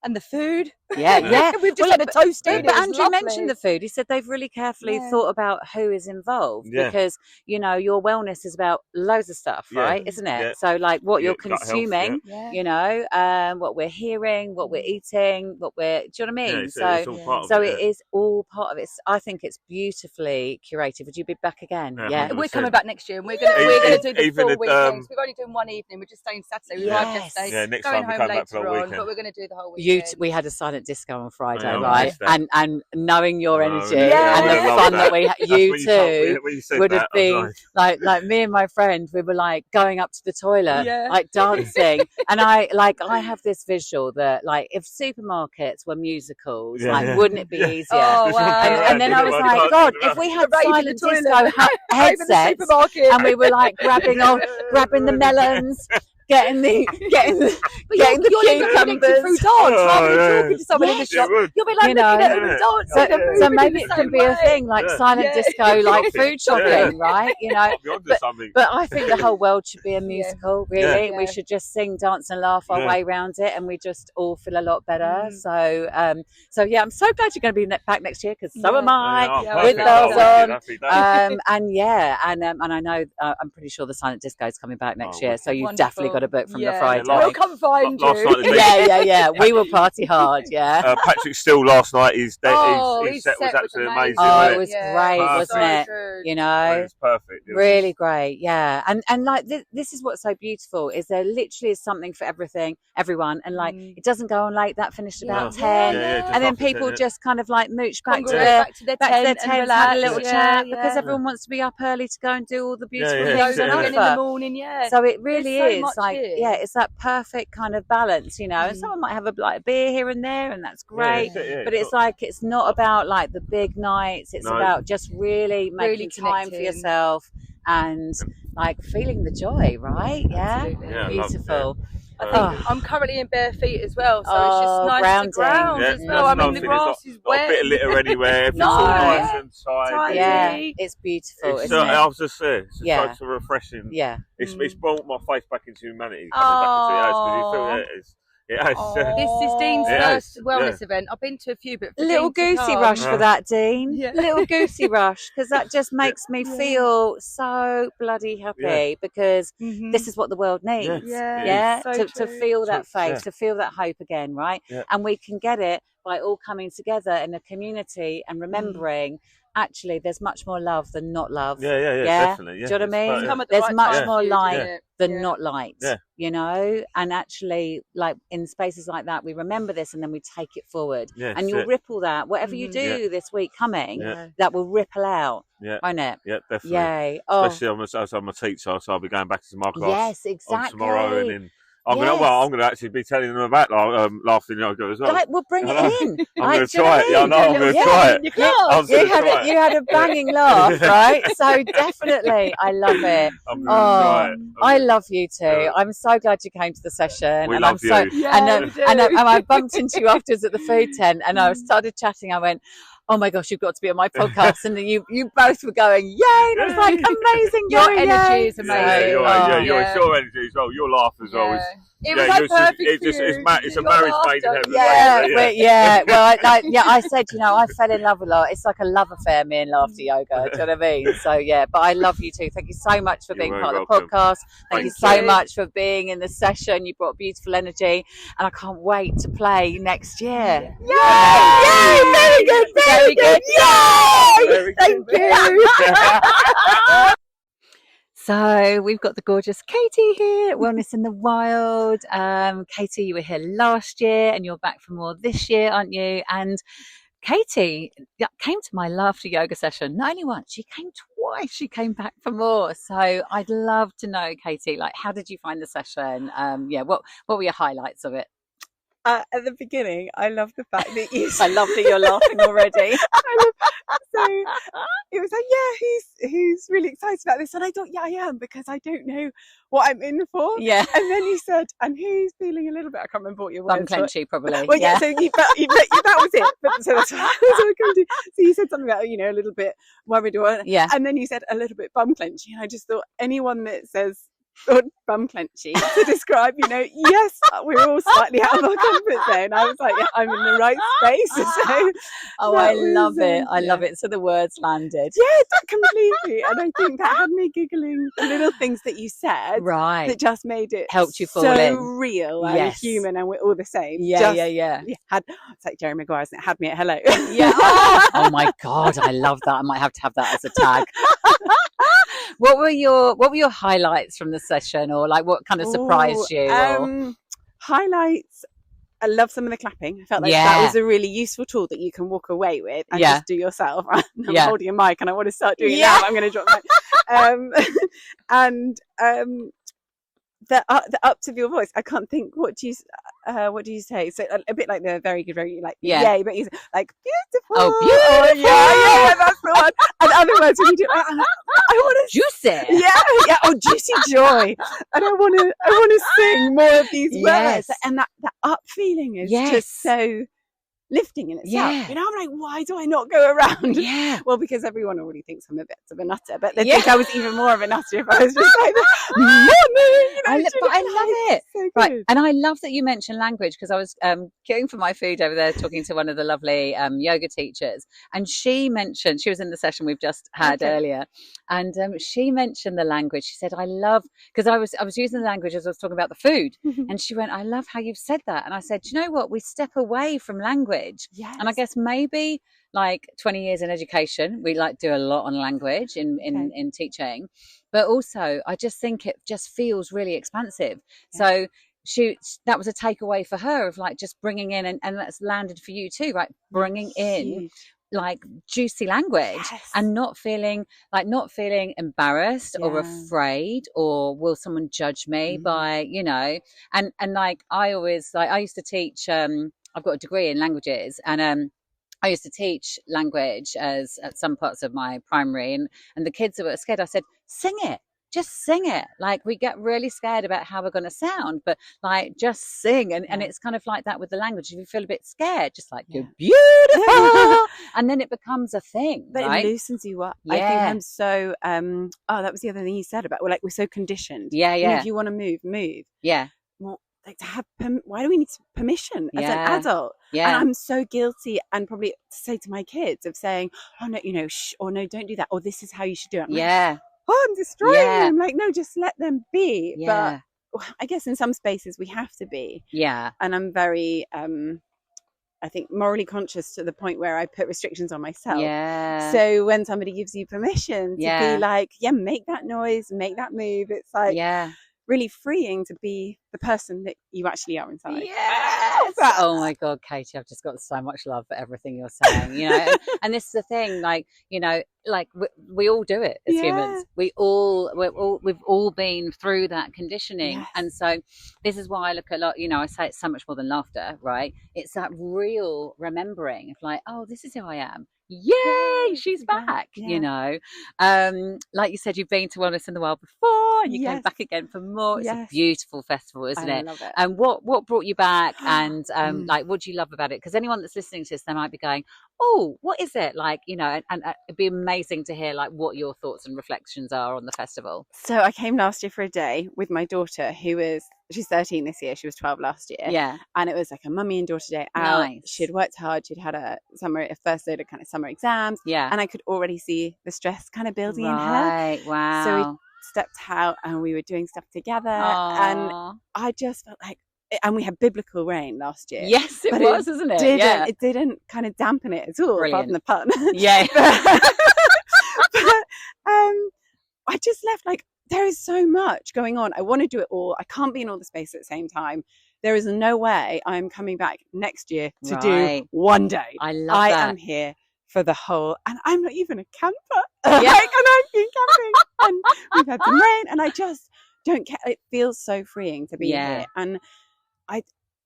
And the food. We've just had a toast. But Andrew mentioned the food. He said they've really carefully thought about who is involved because, you know, your wellness is about loads of stuff, right? Isn't it? So like what you're consuming, you know, what we're hearing, what we're eating, do you know what I mean? So it is all part of it. I think it's beautifully curated. Would you be back again? We're coming back next year, and we're going to do the full weekend. We've only done one evening. We're just staying Saturday. We arrived yesterday. Next time we come back for a weekend. But we're going to do the whole weekend. We had a silent disco on Friday, right? And knowing your energy and the fun that you two would have been like me and my friend, we were like going up to the toilet, like dancing. And I have this visual that like if supermarkets were musicals, like wouldn't it be easier? Oh, wow. And then I was like, God, if we had silent disco headsets and we were like grabbing the melons. Getting the cucumbers through dance rather than talking to someone in the shop. You'll be like looking at them and dancing. So maybe it can be a thing like silent disco, like food shopping, right? You know, but I think the whole world should be a musical. Really, we should just sing, dance, and laugh our way around it, and we just all feel a lot better. So I'm so glad you're going to be back next year because so am I with bells on. And I know I'm pretty sure the silent disco is coming back next year, so you've definitely got got a book from the Yeah. Friday. Yeah, We'll come find you. last night, Yeah. We will party hard. Yeah. Patrick Still last night. His set was absolutely amazing. Oh, it wasn't was great, wasn't so it? good. You know, it was perfect. It was really great. Yeah, and like this is what's so beautiful is there literally is something for everyone, and like it doesn't go on late. That finished about 10, and then people just kind of like mooch back to their tents, had a little chat because everyone wants to be up early to go and do all the beautiful things on offer. In the morning, So it really There's so is like, here. it's that perfect kind of balance, you know. And someone might have a beer here and there, and that's great. But it's like it's not about like the big nights. It's about just really making time for yourself and like feeling the joy, right? Yeah, beautiful. I think I'm currently in bare feet as well, so it's just nice to ground as well. I mean, the grass is wet. Not a bit of litter anywhere. It's No. all nice and tidy. Yeah, it's beautiful. It's, isn't it? I was just saying, it's just so refreshing. Yeah, it's brought my faith back into humanity. Coming back into the house because you feel it is. This is Dean's first wellness event. I've been to a few, but little goosey rush for that, Dean. Little goosey rush, because that just makes me feel so bloody happy because this is what the world needs. To feel that faith, to feel that hope again, right? And we can get it by all coming together in a community and remembering. Actually, there's much more love than not love. Yeah, definitely. Yeah. Do you know what I mean? There's much more light than not light, you know? And actually, like in spaces like that, we remember this and then we take it forward. And you'll ripple that, whatever you do this week coming, that will ripple out, won't it? Yeah, definitely. Yay. Especially I'm a teacher, so I'll be going back to my class. Yes, exactly. Tomorrow and then... I'm gonna actually be telling them about laughing yoga as well. Like, we'll bring it in. I'm gonna try it. Yeah, I know. I'm gonna try it. You had a banging laugh, right? So definitely, I love it. I'm gonna try it. I love you too. I'm so glad you came to the session. We and love I'm you. And I bumped into you afterwards at the food tent, and I started chatting. I went, "Oh my gosh, you've got to be on my podcast!" And then you both were going, "Yay!" And I was like, "Amazing, your energy is amazing." Your energy as well. Your laugh as well. It was like perfect it's a marriage made in heaven. Well, I said, you know, I fell in love with it. It's like a love affair, me and laughter yoga. Do you know what I mean? So but I love you too. Thank you so much for being part of the podcast. Thank you so much for being in the session. You brought beautiful energy, and I can't wait to play next year. Yay! Very good. Yay! Thank you. So we've got the gorgeous Katie here at Wellness in the Wild. Katie, you were here last year and you're back for more this year, aren't you? And Katie came to my laughter yoga session, not only once, she came twice. She came back for more. So I'd love to know, Katie, like, how did you find the session? What were your highlights of it? At the beginning, I love the fact that you... I love that you're laughing already. So it was like, who's really excited about this? And I thought, I am, because I don't know what I'm in for. Yeah. And then you said, and who's feeling a little bit, I can't remember what your words were. Bum clenchy, probably. Well, so that was it. But, so that's what I come to. So you said something about, a little bit worried or whatever. Yeah. And then you said a little bit bum clenchy. And I just thought anyone that says, or bum clenchy to describe, yes, we're all slightly out of our comfort zone. I was like, I'm in the right space. So, I love it. I love it. So the words landed. Yeah, completely. And I think that had me giggling. The little things that you said, right, that just made it helped you fall so in. Real and human, and we're all the same. Yeah. It's like Jerry Maguire, isn't it? Had me at hello. Yeah. Oh my God, I love that. I might have to have that as a tag. What were your highlights from the session, or like what kind of surprised you? Highlights. I love some of the clapping. I felt like that was a really useful tool that you can walk away with and just do yourself. I'm holding a mic and I want to start doing it now. I'm going to drop my the ups of your voice. I can't think. What do you say? So a bit like the very good, very like yay, but he's like beautiful. Oh, beautiful. Yeah, that's the one. And other words when you do, I want to juicy. Yeah. Oh, juicy joy. And I want to sing more of these words. And that up feeling is just so lifting in itself. You know, I'm like, why do I not go around? Yeah. Well, because everyone already thinks I'm a bit of a nutter, but they think I was even more of a nutter if I was just like, Mommy! I love it. So right. And I love that you mentioned language, because I was queuing for my food over there talking to one of the lovely yoga teachers, and she mentioned, she was in the session we've just had earlier, and she mentioned the language. She said, I love, because I was using the language as I was talking about the food, and she went, I love how you've said that. And I said, do you know what, we step away from language. Yes. And I guess maybe like 20 years in education, we like do a lot on language in teaching, but also I just think it just feels really expansive. So that was a takeaway for her of like just bringing in, and that's landed for you too, right? Bringing in like juicy language and not feeling embarrassed or afraid, or will someone judge me by, you know, and like I always, like, I used to teach, I've got a degree in languages, and I used to teach language at some parts of my primary, and the kids that were scared, I said, sing it. Just sing it. Like, we get really scared about how we're going to sound, but like, just sing. And it's kind of like that with the language. If you feel a bit scared, just like, you're beautiful. And then it becomes a thing. But right? It loosens you up. I think I'm so, that was the other thing you said about, we're so conditioned. Yeah. You know, if you want to move. Yeah. Well, like, to have why do we need permission as an adult? Yeah. And I'm so guilty, and probably to say to my kids of saying, oh no, you know, shh, or no, don't do that, or this is how you should do it. I'm I'm destroying them. Like, no, just let them be. But I guess in some spaces we have to be. Yeah. And I'm very I think morally conscious to the point where I put restrictions on myself. Yeah. So when somebody gives you permission to be like, make that noise, make that move, it's like really freeing to be the person that you actually are inside. Yes. Oh my God, Katie, I've just got so much love for everything you're saying, you know. And this is the thing, like, you know, like we all do it as humans. We've all been through that conditioning. And so this is why I look at you know, I say it's so much more than laughter, right? It's that real remembering of like, oh, this is who I am. Yay, she's back. You know, like you said, you've been to Wellness in the Wild before, and you came back again for more. It's a beautiful festival, isn't it? I love it. And what brought you back, and like, what do you love about it? Because anyone that's listening to this, they might be going, oh, what is it like, you know? And it'd be amazing to hear like what your thoughts and reflections are on the festival. So I came last year for a day with my daughter, she's 13 this year. She was 12 last year. And it was like a mummy and daughter day out. Nice. She'd worked hard. She'd had a first load of kind of summer exams. And I could already see the stress kind of building in her. Wow. So we stepped out and we were doing stuff together. And I just felt like, and we had biblical rain last year. Yes, it was, isn't it? It didn't kind of dampen it at all. Brilliant. Pardon the pun. But I just left like, there is so much going on. I want to do it all. I can't be in all the space at the same time. There is no way I'm coming back next year to do one day. I love that. I am here for the whole, and I'm not even a camper. And I've been camping, and we've had some rain, and I just don't care. It feels so freeing to be here. And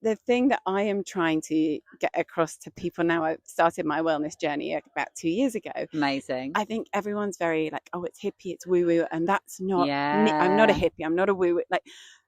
the thing that I am trying to get across to people now, I've started my wellness journey about 2 years ago. Amazing. I think everyone's very like, oh, it's hippie, it's woo woo, and that's not. I'm not a hippie. I'm not a woo woo. Like,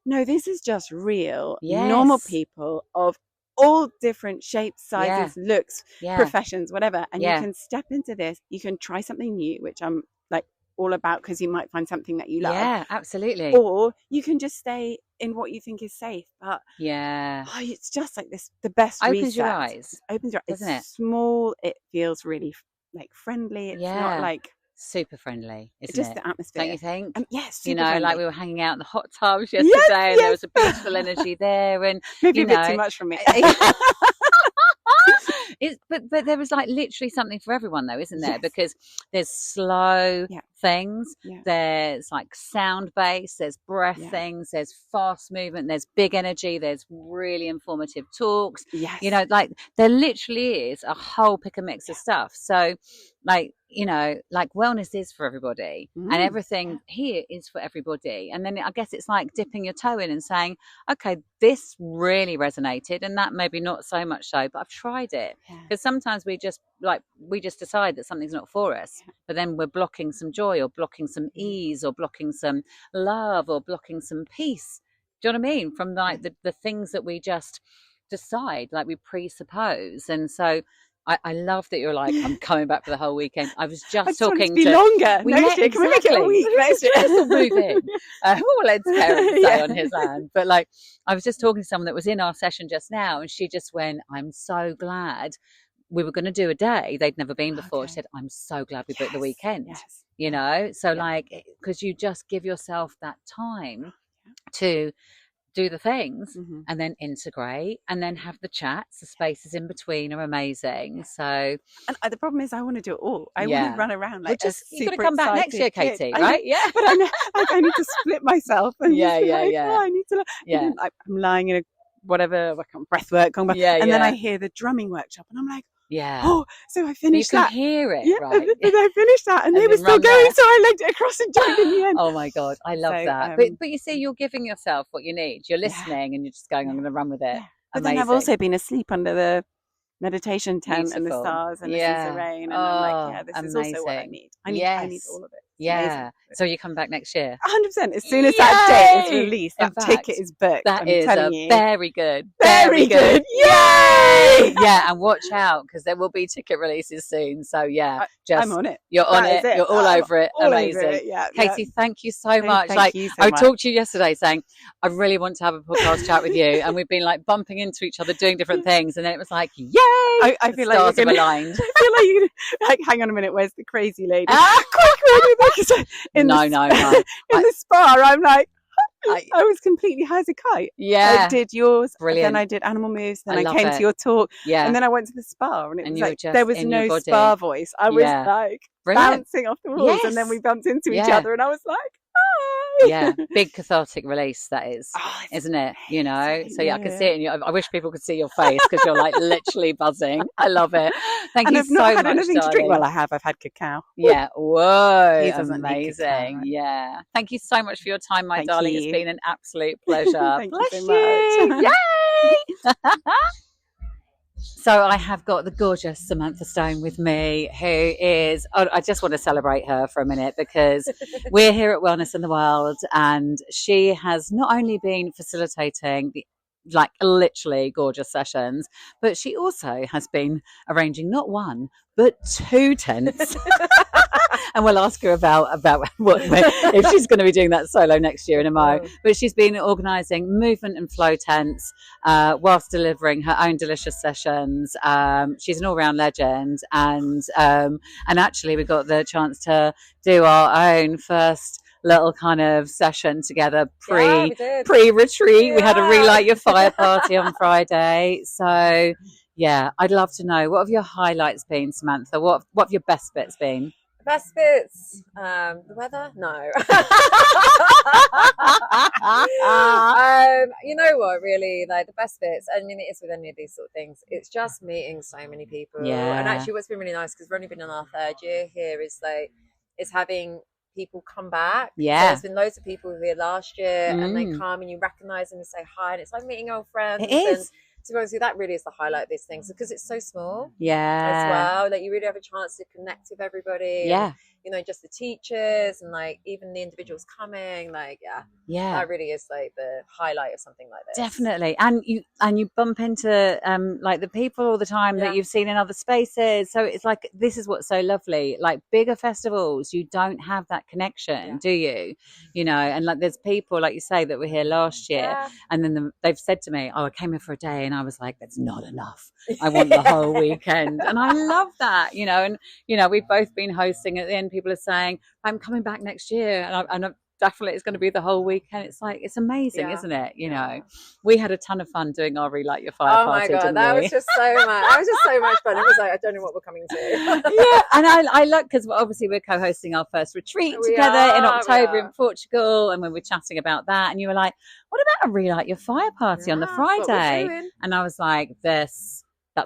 no, this is just real, normal people of all different shapes, sizes, looks, professions, whatever. And you can step into this. You can try something new, which I'm like all about, because you might find something that you love. Yeah, absolutely. Or you can just stay in what you think is safe. But it's just like this, the best opens reset. your eyes. Opens your eyes. Doesn't it? It's small. It feels really like friendly. It's not like super friendly. Isn't just it? the atmosphere. Don't you think? Yes. You know, friendly. Like we were hanging out in the hot tubs yesterday, and there was a beautiful energy there, and maybe a bit too much for me. But there was like literally something for everyone though, isn't there? Because there's slow things, there's like sound based, there's breath things, there's fast movement, there's big energy, there's really informative talks. You know, like there literally is a whole pick and mix of stuff. So like, you know, like wellness is for everybody, and everything here is for everybody. And then I guess it's like dipping your toe in and saying, okay, this really resonated, and that maybe not so much so, but I've tried it. Because sometimes we just decide that something's not for us, but then we're blocking some joy, or blocking some ease, or blocking some love, or blocking some peace. Do you know what I mean? From like the things that we just decide, like we presuppose. And so I love that you're like, I'm coming back for the whole weekend. I was just talking to be longer. Next year, can we make it a week? Next year, we'll move in. What will Ed's parents say on his land? But like, I was just talking to someone that was in our session just now, and she just went, I'm so glad we were going to do a day they'd never been before. She said, I'm so glad we booked the weekend. You know, so like, because you just give yourself that time to do the things and then integrate and then have the chats. The spaces in between are amazing. So, and the problem is I want to do it all. I want to run around like you've got to come back next year, Katie, right? But I know, like, I need to split myself and I need to I'm lying in a whatever, like on breath work, and then I hear the drumming workshop and I'm like, oh, so I finished that. You can hear it, right? And I finished that, and they were still going, so I legged it across and joined in the end. Oh my God, I love that. But you see, you're giving yourself what you need. You're listening, and you're just going, I'm going to run with it. But then I've also been asleep under the meditation tent and the stars and listening to rain, and I'm like, this is also what I need. I need all of it. Yeah. So you come back next year? 100%. As soon as that date is released, that ticket is booked. That is very good. Very good. Yay! Yeah, and watch out because there will be ticket releases soon. So I'm on it. You're on it. You're all over it. Amazing. Over it. Yeah, Katie, thank you so much. Thank you so I much. talked to you yesterday saying I really want to have a podcast chat with you, and we've been like bumping into each other, doing different things, and then it was like, yay! I feel like you're aligned. I feel like you're like, hang on a minute, where's the crazy lady? Quick, in the spa, I'm like, I was completely high as a kite. Yeah. I did yours. Brilliant. Then I did animal moves. Then I came to your talk. Yeah. And then I went to the spa, and it was like there was no body. spa voice. I was like bouncing off the walls, and then we bumped into each other, and I was like, yeah, big cathartic release that is, isn't it? You know, so I can see it in you. I wish people could see your face because you're like literally buzzing. I love it. Thank you so much. I've not had anything to drink. Well, I have. I've had cacao. Yeah. Whoa. He doesn't need cacao. Yeah. Thank you so much for your time, my darling. It's been an absolute pleasure. Thank you so much. Yay! So I have got the gorgeous Samantha Stone with me, who is, I just want to celebrate her for a minute because we're here at Wellness in the World, and she has not only been facilitating the like literally gorgeous sessions, but she also has been arranging not one but 2 tents. And we'll ask her about what if she's going to be doing that solo next year in a mo. But she's been organising movement and flow tents whilst delivering her own delicious sessions. She's an all-round legend, and actually we got the chance to do our own first little kind of session together pre-retreat. Yeah. We had a relight your fire party on Friday. So yeah, I'd love to know, what have your highlights been, Samantha? What have your best bits been? Best bits, the weather? No. You know what, really, like the best bits, I mean, it is with any of these sort of things, it's just meeting so many people. Yeah. And actually what's been really nice, because we've only been in our 3rd year here, is having people come back. Yeah. So there's been loads of people who were here last year, and they come and you recognise them and say hi, and it's like meeting old friends. It is. And to be honest, that really is the highlight of these things, because it's so small. Yeah. As well, like you really have a chance to connect with everybody. Yeah. And, you know, just the teachers and like even the individuals coming, like that really is like the highlight of something like this. Definitely. And you bump into like the people all the time that you've seen in other spaces, so it's like, this is what's so lovely. Like bigger festivals, you don't have that connection, do you? You know, and like there's people like you say that were here last year, and then they've said to me, I came here for a day, and I was like, that's not enough, I want the whole weekend. And I love that, you know. And you know, we've both been hosting, at the end people are saying, I'm coming back next year, and I'm definitely, it's going to be the whole weekend. It's like, it's amazing, isn't it? You know, we had a ton of fun doing our relight your fire party. Oh my god, that was just so much. That was just so much fun. It was like, I don't know what we're coming to. Yeah, and I like, because obviously we're co-hosting our first retreat together in October in Portugal, and when we're chatting about that, and you were like, what about a relight your fire party on the Friday? And I was like, that's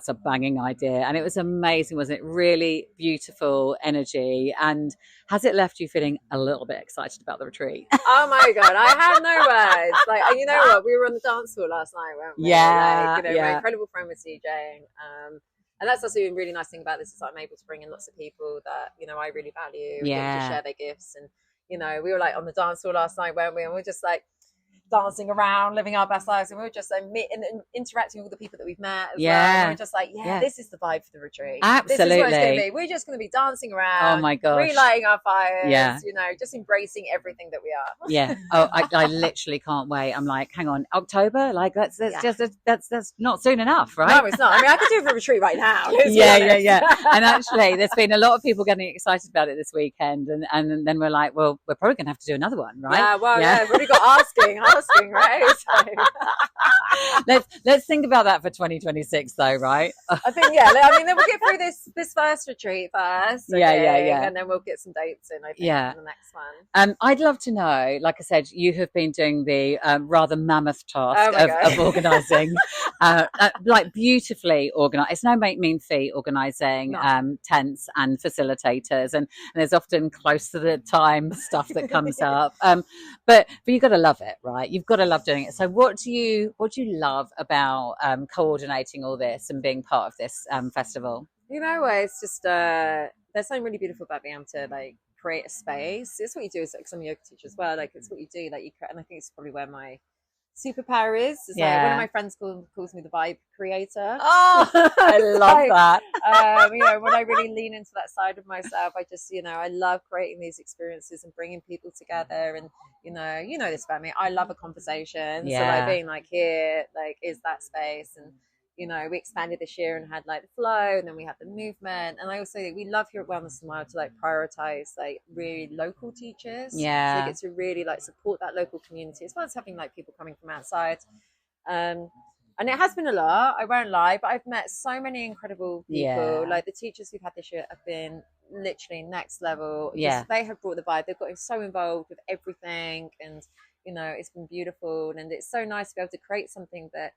a banging idea. And it was amazing, wasn't it? Really beautiful energy. And has it left you feeling a little bit excited about the retreat? Oh my god, I have no words. Like, and you know what, we were on the dance floor last night, weren't we? Yeah, like, you know, my incredible friend was DJing, and that's also a really nice thing about this, is I'm able to bring in lots of people that, you know, I really value, and get to share their gifts. And you know, we were like on the dance floor last night, weren't we? And we're just like dancing around, living our best lives, and we were just like interacting with all the people that we've met as well. And we were just like, this is the vibe for the retreat. Absolutely. This is what it's going to be. We're just going to be dancing around. Oh my gosh. Relighting our fires. You know, just embracing everything that we are. Yeah. Oh, I literally can't wait. I'm like, hang on, October? Like that's not soon enough, right? No, it's not. I mean, I could do it for a retreat right now. Yeah. And actually, there's been a lot of people getting excited about it this weekend, and then we're like, well, we're probably going to have to do another one, right? Yeah. Well, we've already got asking, right? So. Let's think about that for 2026, though, right? I think I mean, then we'll get through this first retreat first. And then we'll get some dates in. I think for the next one. I'd love to know. Like I said, you have been doing the rather mammoth task of organising, like beautifully organised. It's no mean feat organising tents and facilitators, and there's often close to the time stuff that comes up. But you've got to love it, right? You've got to love doing it. So what do you love about coordinating all this and being part of this festival? You know, it's just there's something really beautiful about being able to like create a space. It's what you do as like some yoga teacher as well. Like it's what you do. Like you create, and I think it's probably where my superpower is. It's like one of my friends calls me the vibe creator. Oh, I love that. You know, when I really lean into that side of myself, I just, you know, I love creating these experiences and bringing people together. And you know this about me. I love a conversation. So like being like here, like is that space. And you know, we expanded this year and had like the flow, and then we had the movement. And I also, we love here at Wellness Smile to like prioritize like really local teachers. So we get to really like support that local community as well as having like people coming from outside. And it has been a lot, I won't lie, but I've met so many incredible people. Like the teachers we've had this year have been literally next level. They have brought the vibe. They've gotten so involved with everything, and you know, it's been beautiful. And it's so nice to be able to create something that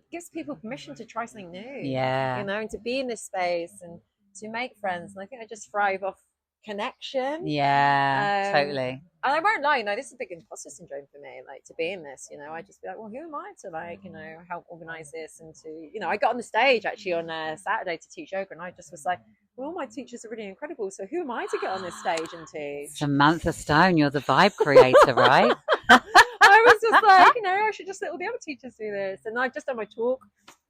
gives people permission to try something new, you know, and to be in this space and to make friends. And I think I just thrive off connection. Totally. And I won't lie, you know, this is a big imposter syndrome for me, like to be in this, you know. I just be like, well, who am I to like, you know, help organize this, and to, you know, I got on the stage actually on Saturday to teach yoga, and I just was like, well, all my teachers are really incredible, so who am I to get on this stage and teach? Samantha Stone, you're the vibe creator, right? I was just like, you know, I should just let all the other teachers do this. And I've just done my talk.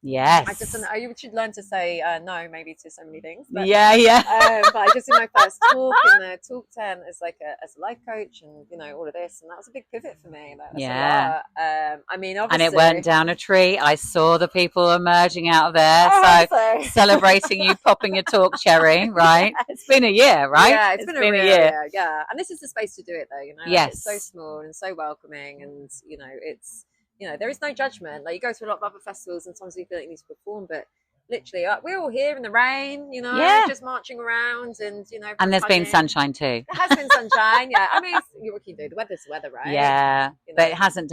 Yes. I should learn to say no, maybe to so many things. But, but I just did my first talk in the talk tent as like as a life coach, and you know all of this, and that was a big pivot for me. That's a lot. I mean, obviously, and it went down a tree. I saw the people emerging out of there, so celebrating you popping your talk cherry, right? It's been a year, right? Yeah, it's been a year. Yeah, and this is the space to do it, though. You know, yes, it's so small and so welcoming, and you know, it's. You know, there is no judgment. Like you go to a lot of other festivals and sometimes you feel like you need to perform, but literally we're all here in the rain, you know, just marching around, and you know, and there's been sunshine too. There has been sunshine. I mean, what can you do? The weather's the weather, right? You know? But it hasn't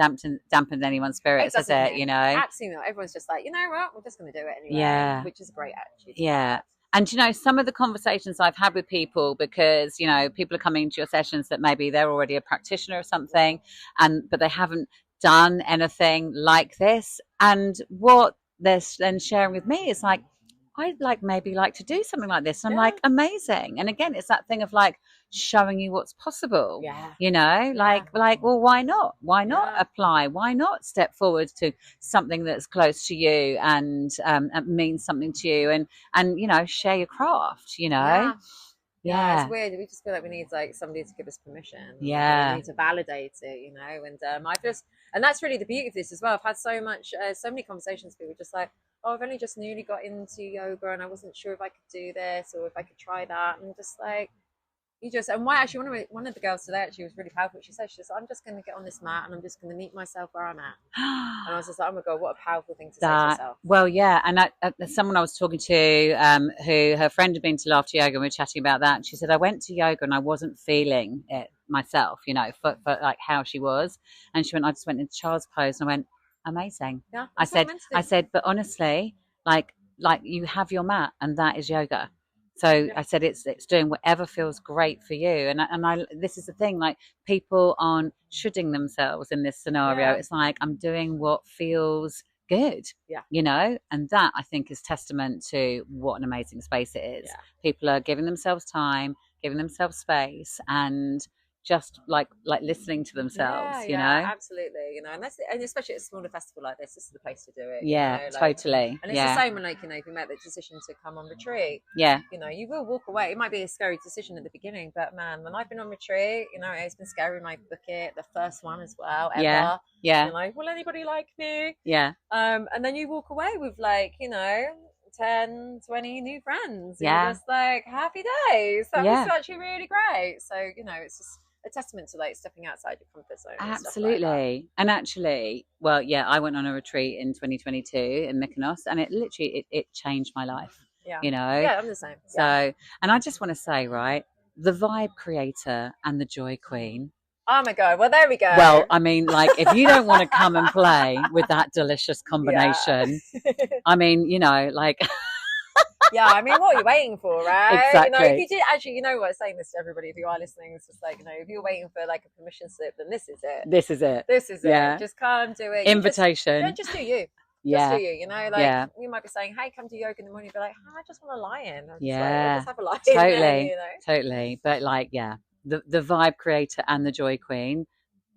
dampened anyone's spirits, has it? You know, absolutely not. Everyone's just like, you know what, we're just going to do it anyway. Which is a great attitude. And you know, some of the conversations I've had with people, because you know, people are coming into your sessions that maybe they're already a practitioner or something, but they haven't done anything like this, and what they're then sharing with me is like, I'd maybe like to do something like this. And I'm like, amazing. And again, it's that thing of like showing you what's possible. You know, like well, why not apply, why not step forward to something that's close to you and means something to you, and you know, share your craft, you know. It's weird. We just feel like we need like somebody to give us permission. We need to validate it, you know. And and that's really the beauty of this as well. I've had so many conversations with people just like, oh, I've only just newly got into yoga and I wasn't sure if I could do this or if I could try that. And just like, one of the girls today actually was really powerful. She said, I'm just going to get on this mat and I'm just going to meet myself where I'm at. And I was just like, oh my God, what a powerful thing to say to yourself. Well, yeah. And someone I was talking to who her friend had been to Laughter Yoga, and we were chatting about that. And she said, I went to yoga and I wasn't feeling it myself, you know, for like how she was. And she went, I just went into child's pose, and I went, amazing. Yeah, I said, but honestly, like you have your mat and that is yoga. So I said, it's doing whatever feels great for you. And this is the thing, like people aren't shoulding themselves in this scenario. It's like, I'm doing what feels good, you know, and that I think is testament to what an amazing space it is. People are giving themselves time, giving themselves space, and just like listening to themselves, you know? Absolutely, you know, and especially at a smaller festival like this is the place to do it. Yeah, you know? Like, totally. And it's the same when, like, you know, if you make the decision to come on retreat, you know, you will walk away. It might be a scary decision at the beginning, but man, when I've been on retreat, you know, it's been scary when I book it, the first one as well, ever. Yeah. You're like, will anybody like me? Yeah. And then you walk away with, like, you know, 10, 20 new friends. Yeah. You're just like, happy days. That was actually really great. So, you know, it's just a testament to, like, stepping outside your comfort zone. Absolutely. Like and actually, well, yeah, I went on a retreat in 2022 in Mykonos, and it literally it changed my life. You know? Yeah, I'm the same. So, and I just want to say, right, the vibe creator and the joy queen. Oh my God. Well, there we go. Well, I mean, like, if you don't want to come and play with that delicious combination, I mean, you know, like... I mean, what are you waiting for, right? Exactly. You know, if you did, actually, you know what, saying this to everybody, if you are listening, it's just like, you know, if you're waiting for, like, a permission slip, then this is it. This is it. This is it. Just come do it. Invitation. Just do you. Just do you, you know, like, you might be saying, hey, come do yoga in the morning, be like, oh, I just want to lie in. Just have a lie in. Totally. You know? Totally. But, like, the vibe creator and the joy queen,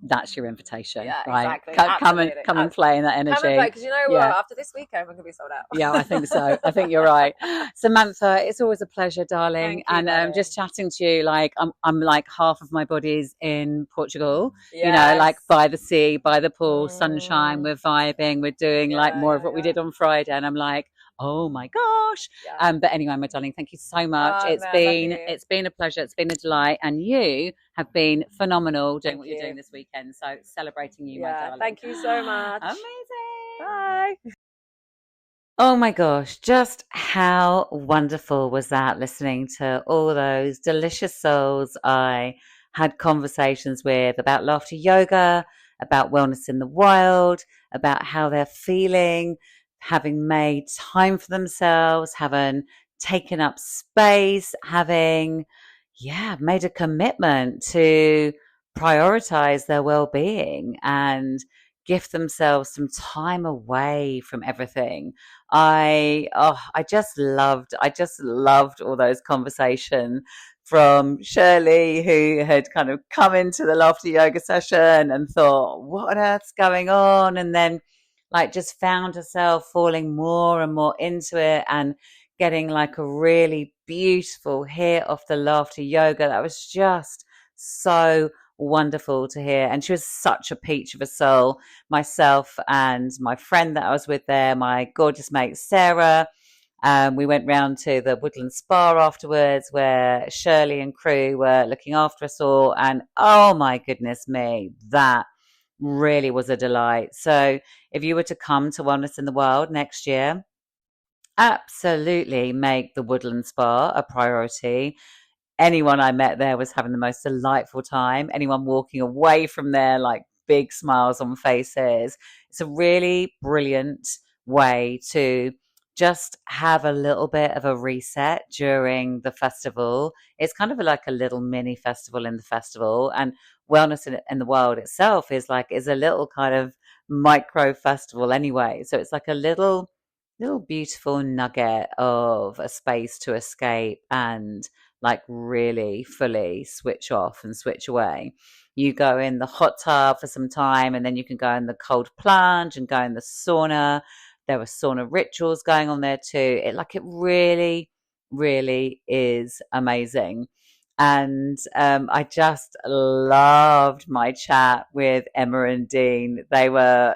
that's your invitation, right? Exactly. Come and play in that energy. Come and play, because you know what? After this weekend, we're going to be sold out. Yeah, I think so. I think you're right. Samantha, it's always a pleasure, darling. Thank you, just chatting to you, like I'm like half of my body's in Portugal, you know, like by the sea, by the pool, sunshine, we're vibing, we're doing like more of what we did on Friday. And I'm like, oh my gosh. But anyway, my darling, thank you so much. It's been a pleasure. It's been a delight. And you have been phenomenal doing what you're doing this weekend. So celebrating you, my darling. Thank you so much. Amazing. Bye. Oh my gosh, just how wonderful was that, listening to all those delicious souls I had conversations with about laughter yoga, about wellness in the wild, about how they're feeling, having made time for themselves, having taken up space, having, made a commitment to prioritize their well-being and gift themselves some time away from everything. I just loved all those conversations from Shirley, who had kind of come into the laughter yoga session and thought, what on earth's going on? And then like just found herself falling more and more into it and getting like a really beautiful hit off the laughter yoga. That was just so wonderful to hear. And she was such a peach of a soul. Myself and my friend that I was with there, my gorgeous mate Sarah, we went round to the Woodland Spa afterwards, where Shirley and crew were looking after us all, and oh my goodness me, that really was a delight. So if you were to come to Wellness in the Wild next year, absolutely make the Woodland Spa a priority. Anyone I met there was having the most delightful time. Anyone walking away from there, like big smiles on faces. It's a really brilliant way to just have a little bit of a reset during the festival. It's kind of like a little mini festival in the festival, and Wellness in the Wild itself is a little kind of micro festival anyway. So it's like a little beautiful nugget of a space to escape and like really fully switch off and switch away. You go in the hot tub for some time, and then you can go in the cold plunge and go in the sauna. There were sauna rituals going on there too. It really, really is amazing. And I just loved my chat with Emma and Dean. They were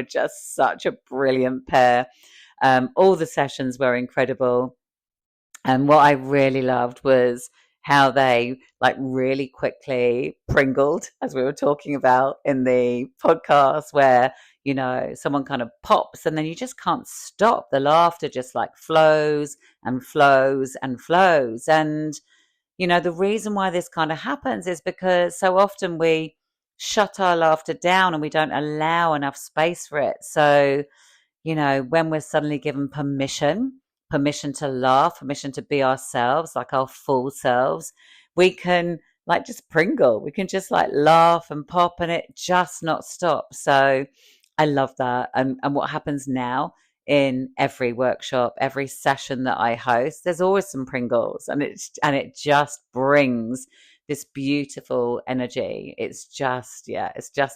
just such a brilliant pair. All the sessions were incredible. And what I really loved was how they really quickly pringled, as we were talking about in the podcast, where, you know, someone kind of pops and then you just can't stop. The laughter just flows and flows and flows. And, you know, the reason why this kind of happens is because so often we shut our laughter down and we don't allow enough space for it. So, you know, when we're suddenly given permission to laugh, permission to be ourselves, like our full selves, we can just pringle. We can just laugh and pop and it just not stop. So I love that. And what happens now in every workshop, every session that I host, there's always some Pringles, and it just brings this beautiful energy. It's just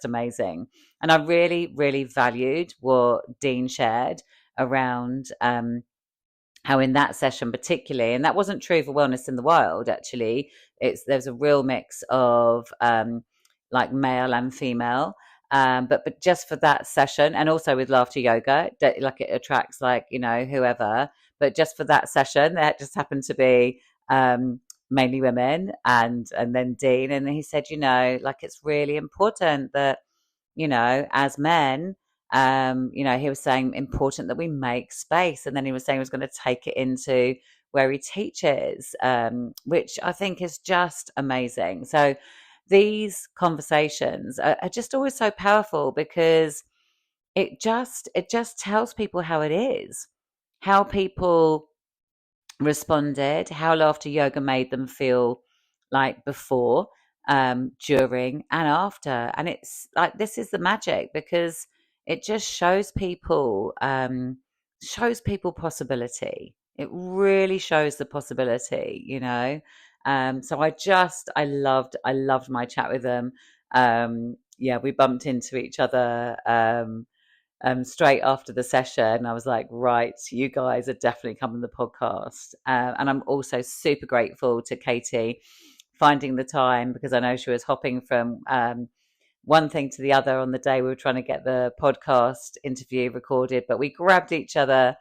amazing. And I really, really valued what Dean shared around how in that session particularly, and that wasn't true for Wellness in the Wild, actually, there's a real mix of like male and female. But just for that session, and also with laughter yoga, like it attracts like, whoever, but just for that session, that just happened to be mainly women, and then Dean, and he said, like it's really important that, as men, he was saying important that we make space, and then he was saying he was going to take it into where he teaches, which I think is just amazing. So these conversations are just always so powerful, because it just tells people how it is, how people responded, how laughter yoga made them feel like before, during and after. And it's like, this is the magic, because it just shows people possibility. It really shows the possibility, so I loved my chat with them. We bumped into each other straight after the session. I was like, right, you guys are definitely coming to the podcast. And I'm also super grateful to Katie finding the time, because I know she was hopping from one thing to the other on the day we were trying to get the podcast interview recorded. But we grabbed each other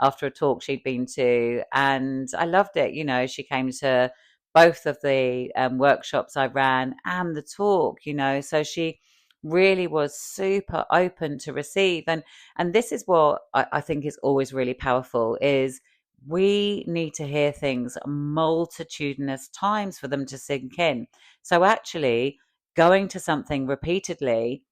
after a talk she'd been to, and I loved it. She came to both of the workshops I ran and the talk, so she really was super open to receive. And this is what I think is always really powerful, is we need to hear things multitudinous times for them to sink in. So actually going to something repeatedly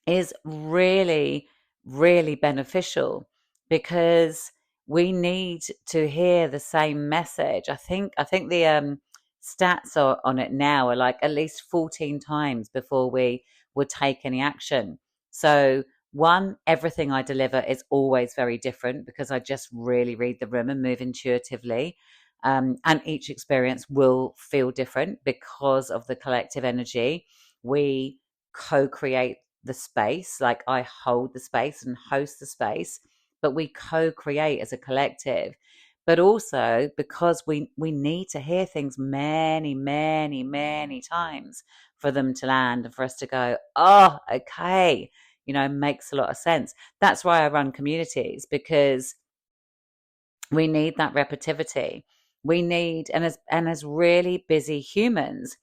is really, really beneficial, because we need to hear the same message. I think the stats on it now are like at least 14 times before we would take any action. So one, everything I deliver is always very different, because I just really read the room and move intuitively. And each experience will feel different because of the collective energy. We co-create the space, like I hold the space and host the space, but we co-create as a collective. But also because we need to hear things many, many, many times for them to land, and for us to go, oh, okay, makes a lot of sense. That's why I run communities, because we need that repetitivity. We need, and as really busy humans,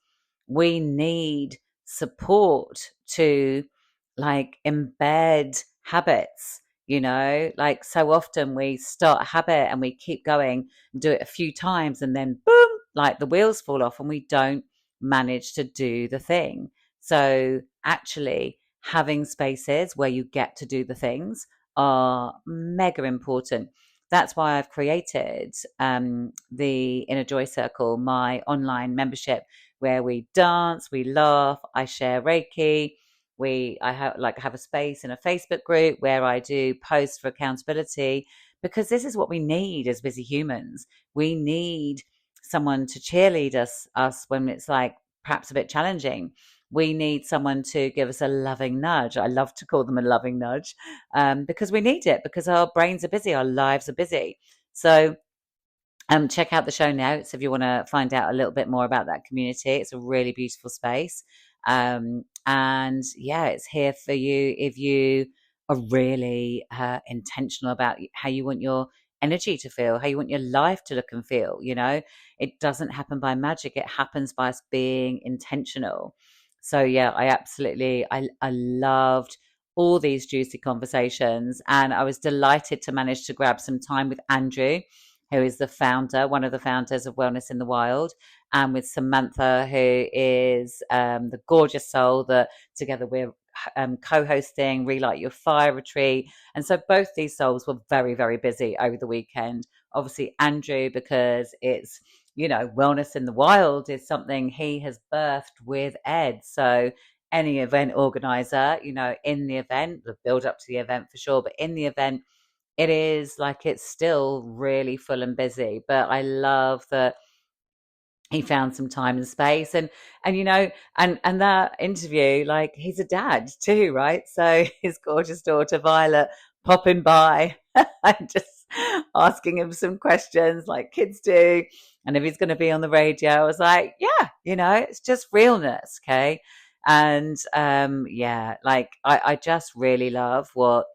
we need support to like embed habits. Like so often we start a habit and we keep going and do it a few times, and then boom, like the wheels fall off and we don't manage to do the thing. So actually having spaces where you get to do the things are mega important. That's why I've created the Inner Joy Circle, my online membership, where we dance, we laugh, I share Reiki. I have a space in a Facebook group where I do posts for accountability, because this is what we need as busy humans. We need someone to cheerlead us when it's like perhaps a bit challenging. We need someone to give us a loving nudge. I love to call them a loving nudge, because we need it, because our brains are busy, our lives are busy. So check out the show notes if you want to find out a little bit more about that community. It's a really beautiful space. And yeah, it's here for you if you are really intentional about how you want your energy to feel, how you want your life to look and feel. It doesn't happen by magic. It happens by us being intentional. So yeah, I loved all these juicy conversations, and I was delighted to manage to grab some time with Andrew, who is one of the founders of Wellness in the Wild, and with Samantha, who is the gorgeous soul that together we're co-hosting Relight Your Fire retreat. And so both these souls were very, very busy over the weekend. Obviously Andrew, because it's, Wellness in the Wild is something he has birthed with Ed. So any event organizer, in the event, the build up to the event for sure, but in the event, it is like it's still really full and busy. But I love that he found some time and space, and you know, and that interview, like, he's a dad too, right? So his gorgeous daughter Violet popping by and just asking him some questions like kids do, and if he's going to be on the radio. I was like, yeah, you know, it's just realness, okay? And yeah, like I just really love what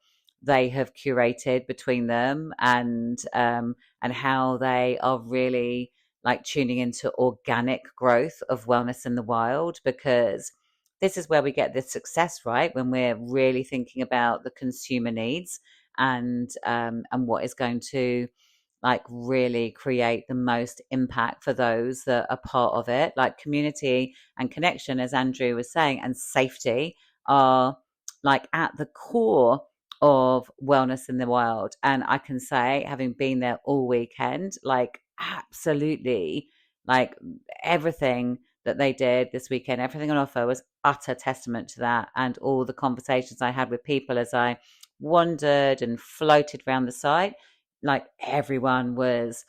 they have curated between them, and how they are really like tuning into organic growth of wellness in the wild, because this is where we get this success, right? When we're really thinking about the consumer needs, and what is going to like really create the most impact for those that are part of it. Like community and connection, as Andrew was saying, and safety are like at the core of wellness in the wild. And I can say, having been there all weekend, like absolutely, like everything that they did this weekend, everything on offer was utter testament to that. And all the conversations I had with people as I wandered and floated around the site, like everyone was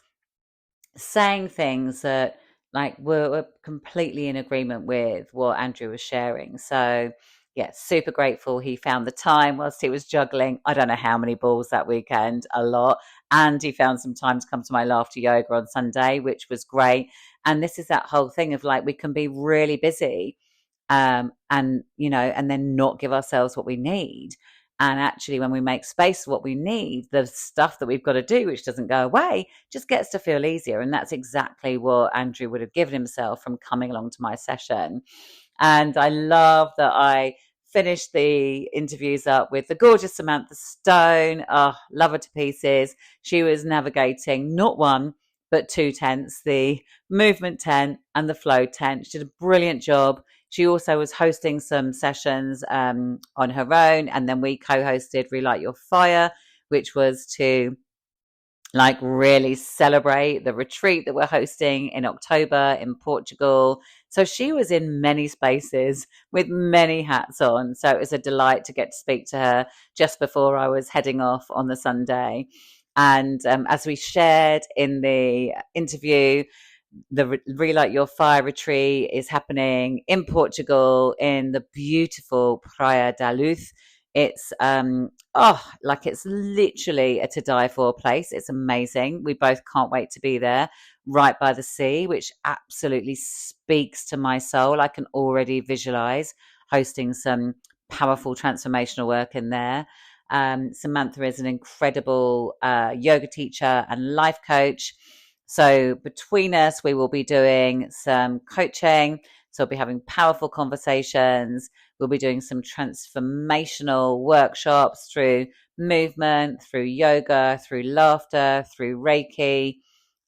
saying things that like were completely in agreement with what Andrew was sharing. So yeah, super grateful he found the time whilst he was juggling I don't know how many balls that weekend, a lot. And he found some time to come to my laughter yoga on Sunday, which was great. And this is that whole thing of like, we can be really busy and you know, and then not give ourselves what we need. And actually, when we make space for what we need, the stuff that we've got to do, which doesn't go away, just gets to feel easier. And that's exactly what Andrew would have given himself from coming along to my session. And I love that I finished the interviews up with the gorgeous Samantha Stone. Oh, love her to pieces. She was navigating not one, but 2 tents, the movement tent and the flow tent. She did a brilliant job. She also was hosting some sessions on her own. And then we co-hosted Relight Your Fire, which was to like really celebrate the retreat that we're hosting in October in Portugal. So she was in many spaces with many hats on. So it was a delight to get to speak to her just before I was heading off on the Sunday. And as we shared in the interview, the Relight Your Fire retreat is happening in Portugal in the beautiful Praia da Luz. It's like it's literally a to die for place. It's amazing. We both can't wait to be there, right by the sea, which absolutely speaks to my soul. I can already visualize hosting some powerful transformational work in there. Samantha is an incredible yoga teacher and life coach. So between us, we will be doing some coaching. So we'll be having powerful conversations. We'll be doing some transformational workshops through movement, through yoga, through laughter, through Reiki.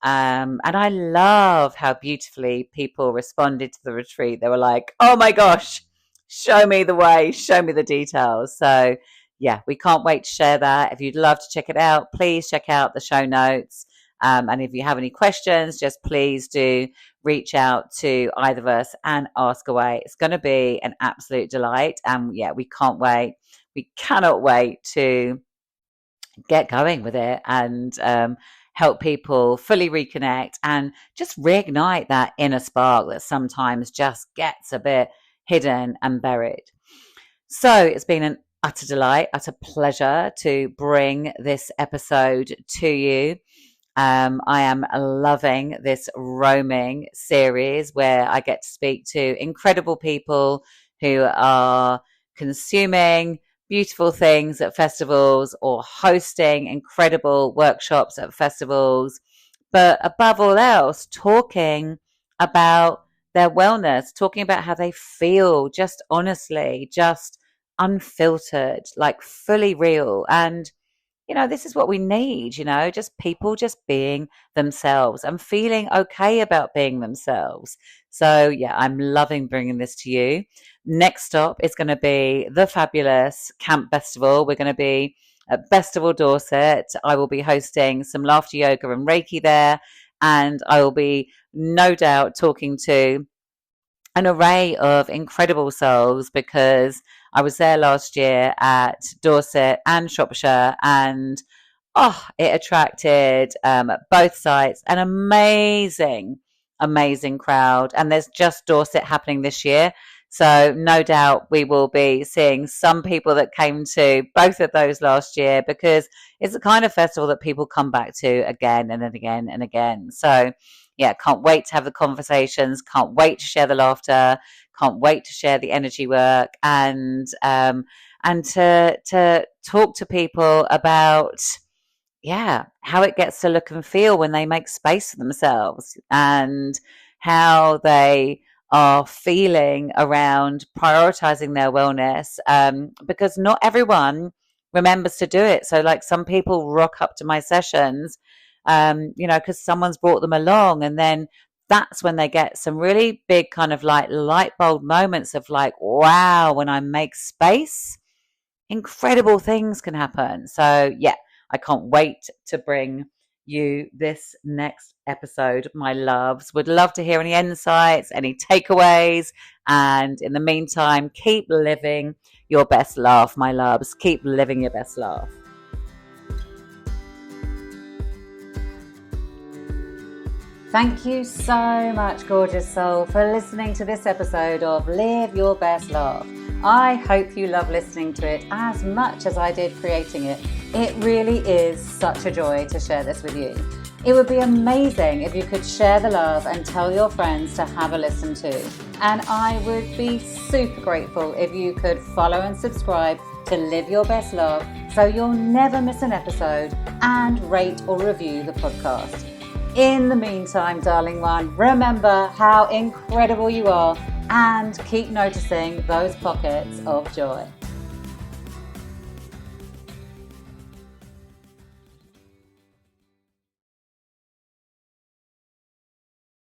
And I love how beautifully people responded to the retreat. They were like, oh my gosh, show me the way, show me the details. So yeah, we can't wait to share that. If you'd love to check it out, please check out the show notes. And if you have any questions, just please do reach out to either of us and ask away. It's going to be an absolute delight. And yeah, we can't wait. We cannot wait to get going with it and help people fully reconnect and just reignite that inner spark that sometimes just gets a bit hidden and buried. So it's been an utter delight, utter pleasure to bring this episode to you. I am loving this roaming series where I get to speak to incredible people who are consuming beautiful things at festivals or hosting incredible workshops at festivals, but above all else, talking about their wellness, talking about how they feel, just honestly, just unfiltered, like fully real. And you know, this is what we need, you know, just people just being themselves and feeling okay about being themselves. So yeah, I'm loving bringing this to you. Next stop is going to be the fabulous Camp Festival. We're going to be at Festival Dorset. I will be hosting some laughter yoga and Reiki there. And I will be no doubt talking to an array of incredible souls, because I was there last year at Dorset and Shropshire, and it attracted at both sites an amazing amazing crowd. And there's just Dorset happening this year. So no doubt we will be seeing some people that came to both of those last year, because it's the kind of festival that people come back to again and again and again. So yeah, can't wait to have the conversations, can't wait to share the laughter, can't wait to share the energy work, and to talk to people about how it gets to look and feel when they make space for themselves, and how they are feeling around prioritizing their wellness, because not everyone remembers to do it. So like some people rock up to my sessions, because someone's brought them along, and then that's when they get some really big kind of like light bulb moments of like, wow, when I make space, incredible things can happen. So yeah, I can't wait to bring you this next episode, my loves. Would love to hear any insights, any takeaways, and in the meantime, keep living your best laugh, my loves. Keep living your best laugh. Thank you so much, gorgeous soul, for listening to this episode of Live Your Best Laugh. I hope you love listening to it as much as I did creating it. It really is such a joy to share this with you. It would be amazing if you could share the love and tell your friends to have a listen too. And I would be super grateful if you could follow and subscribe to Live Your Best Laugh so you'll never miss an episode, and rate or review the podcast. In the meantime, darling one, remember how incredible you are, and keep noticing those pockets of joy.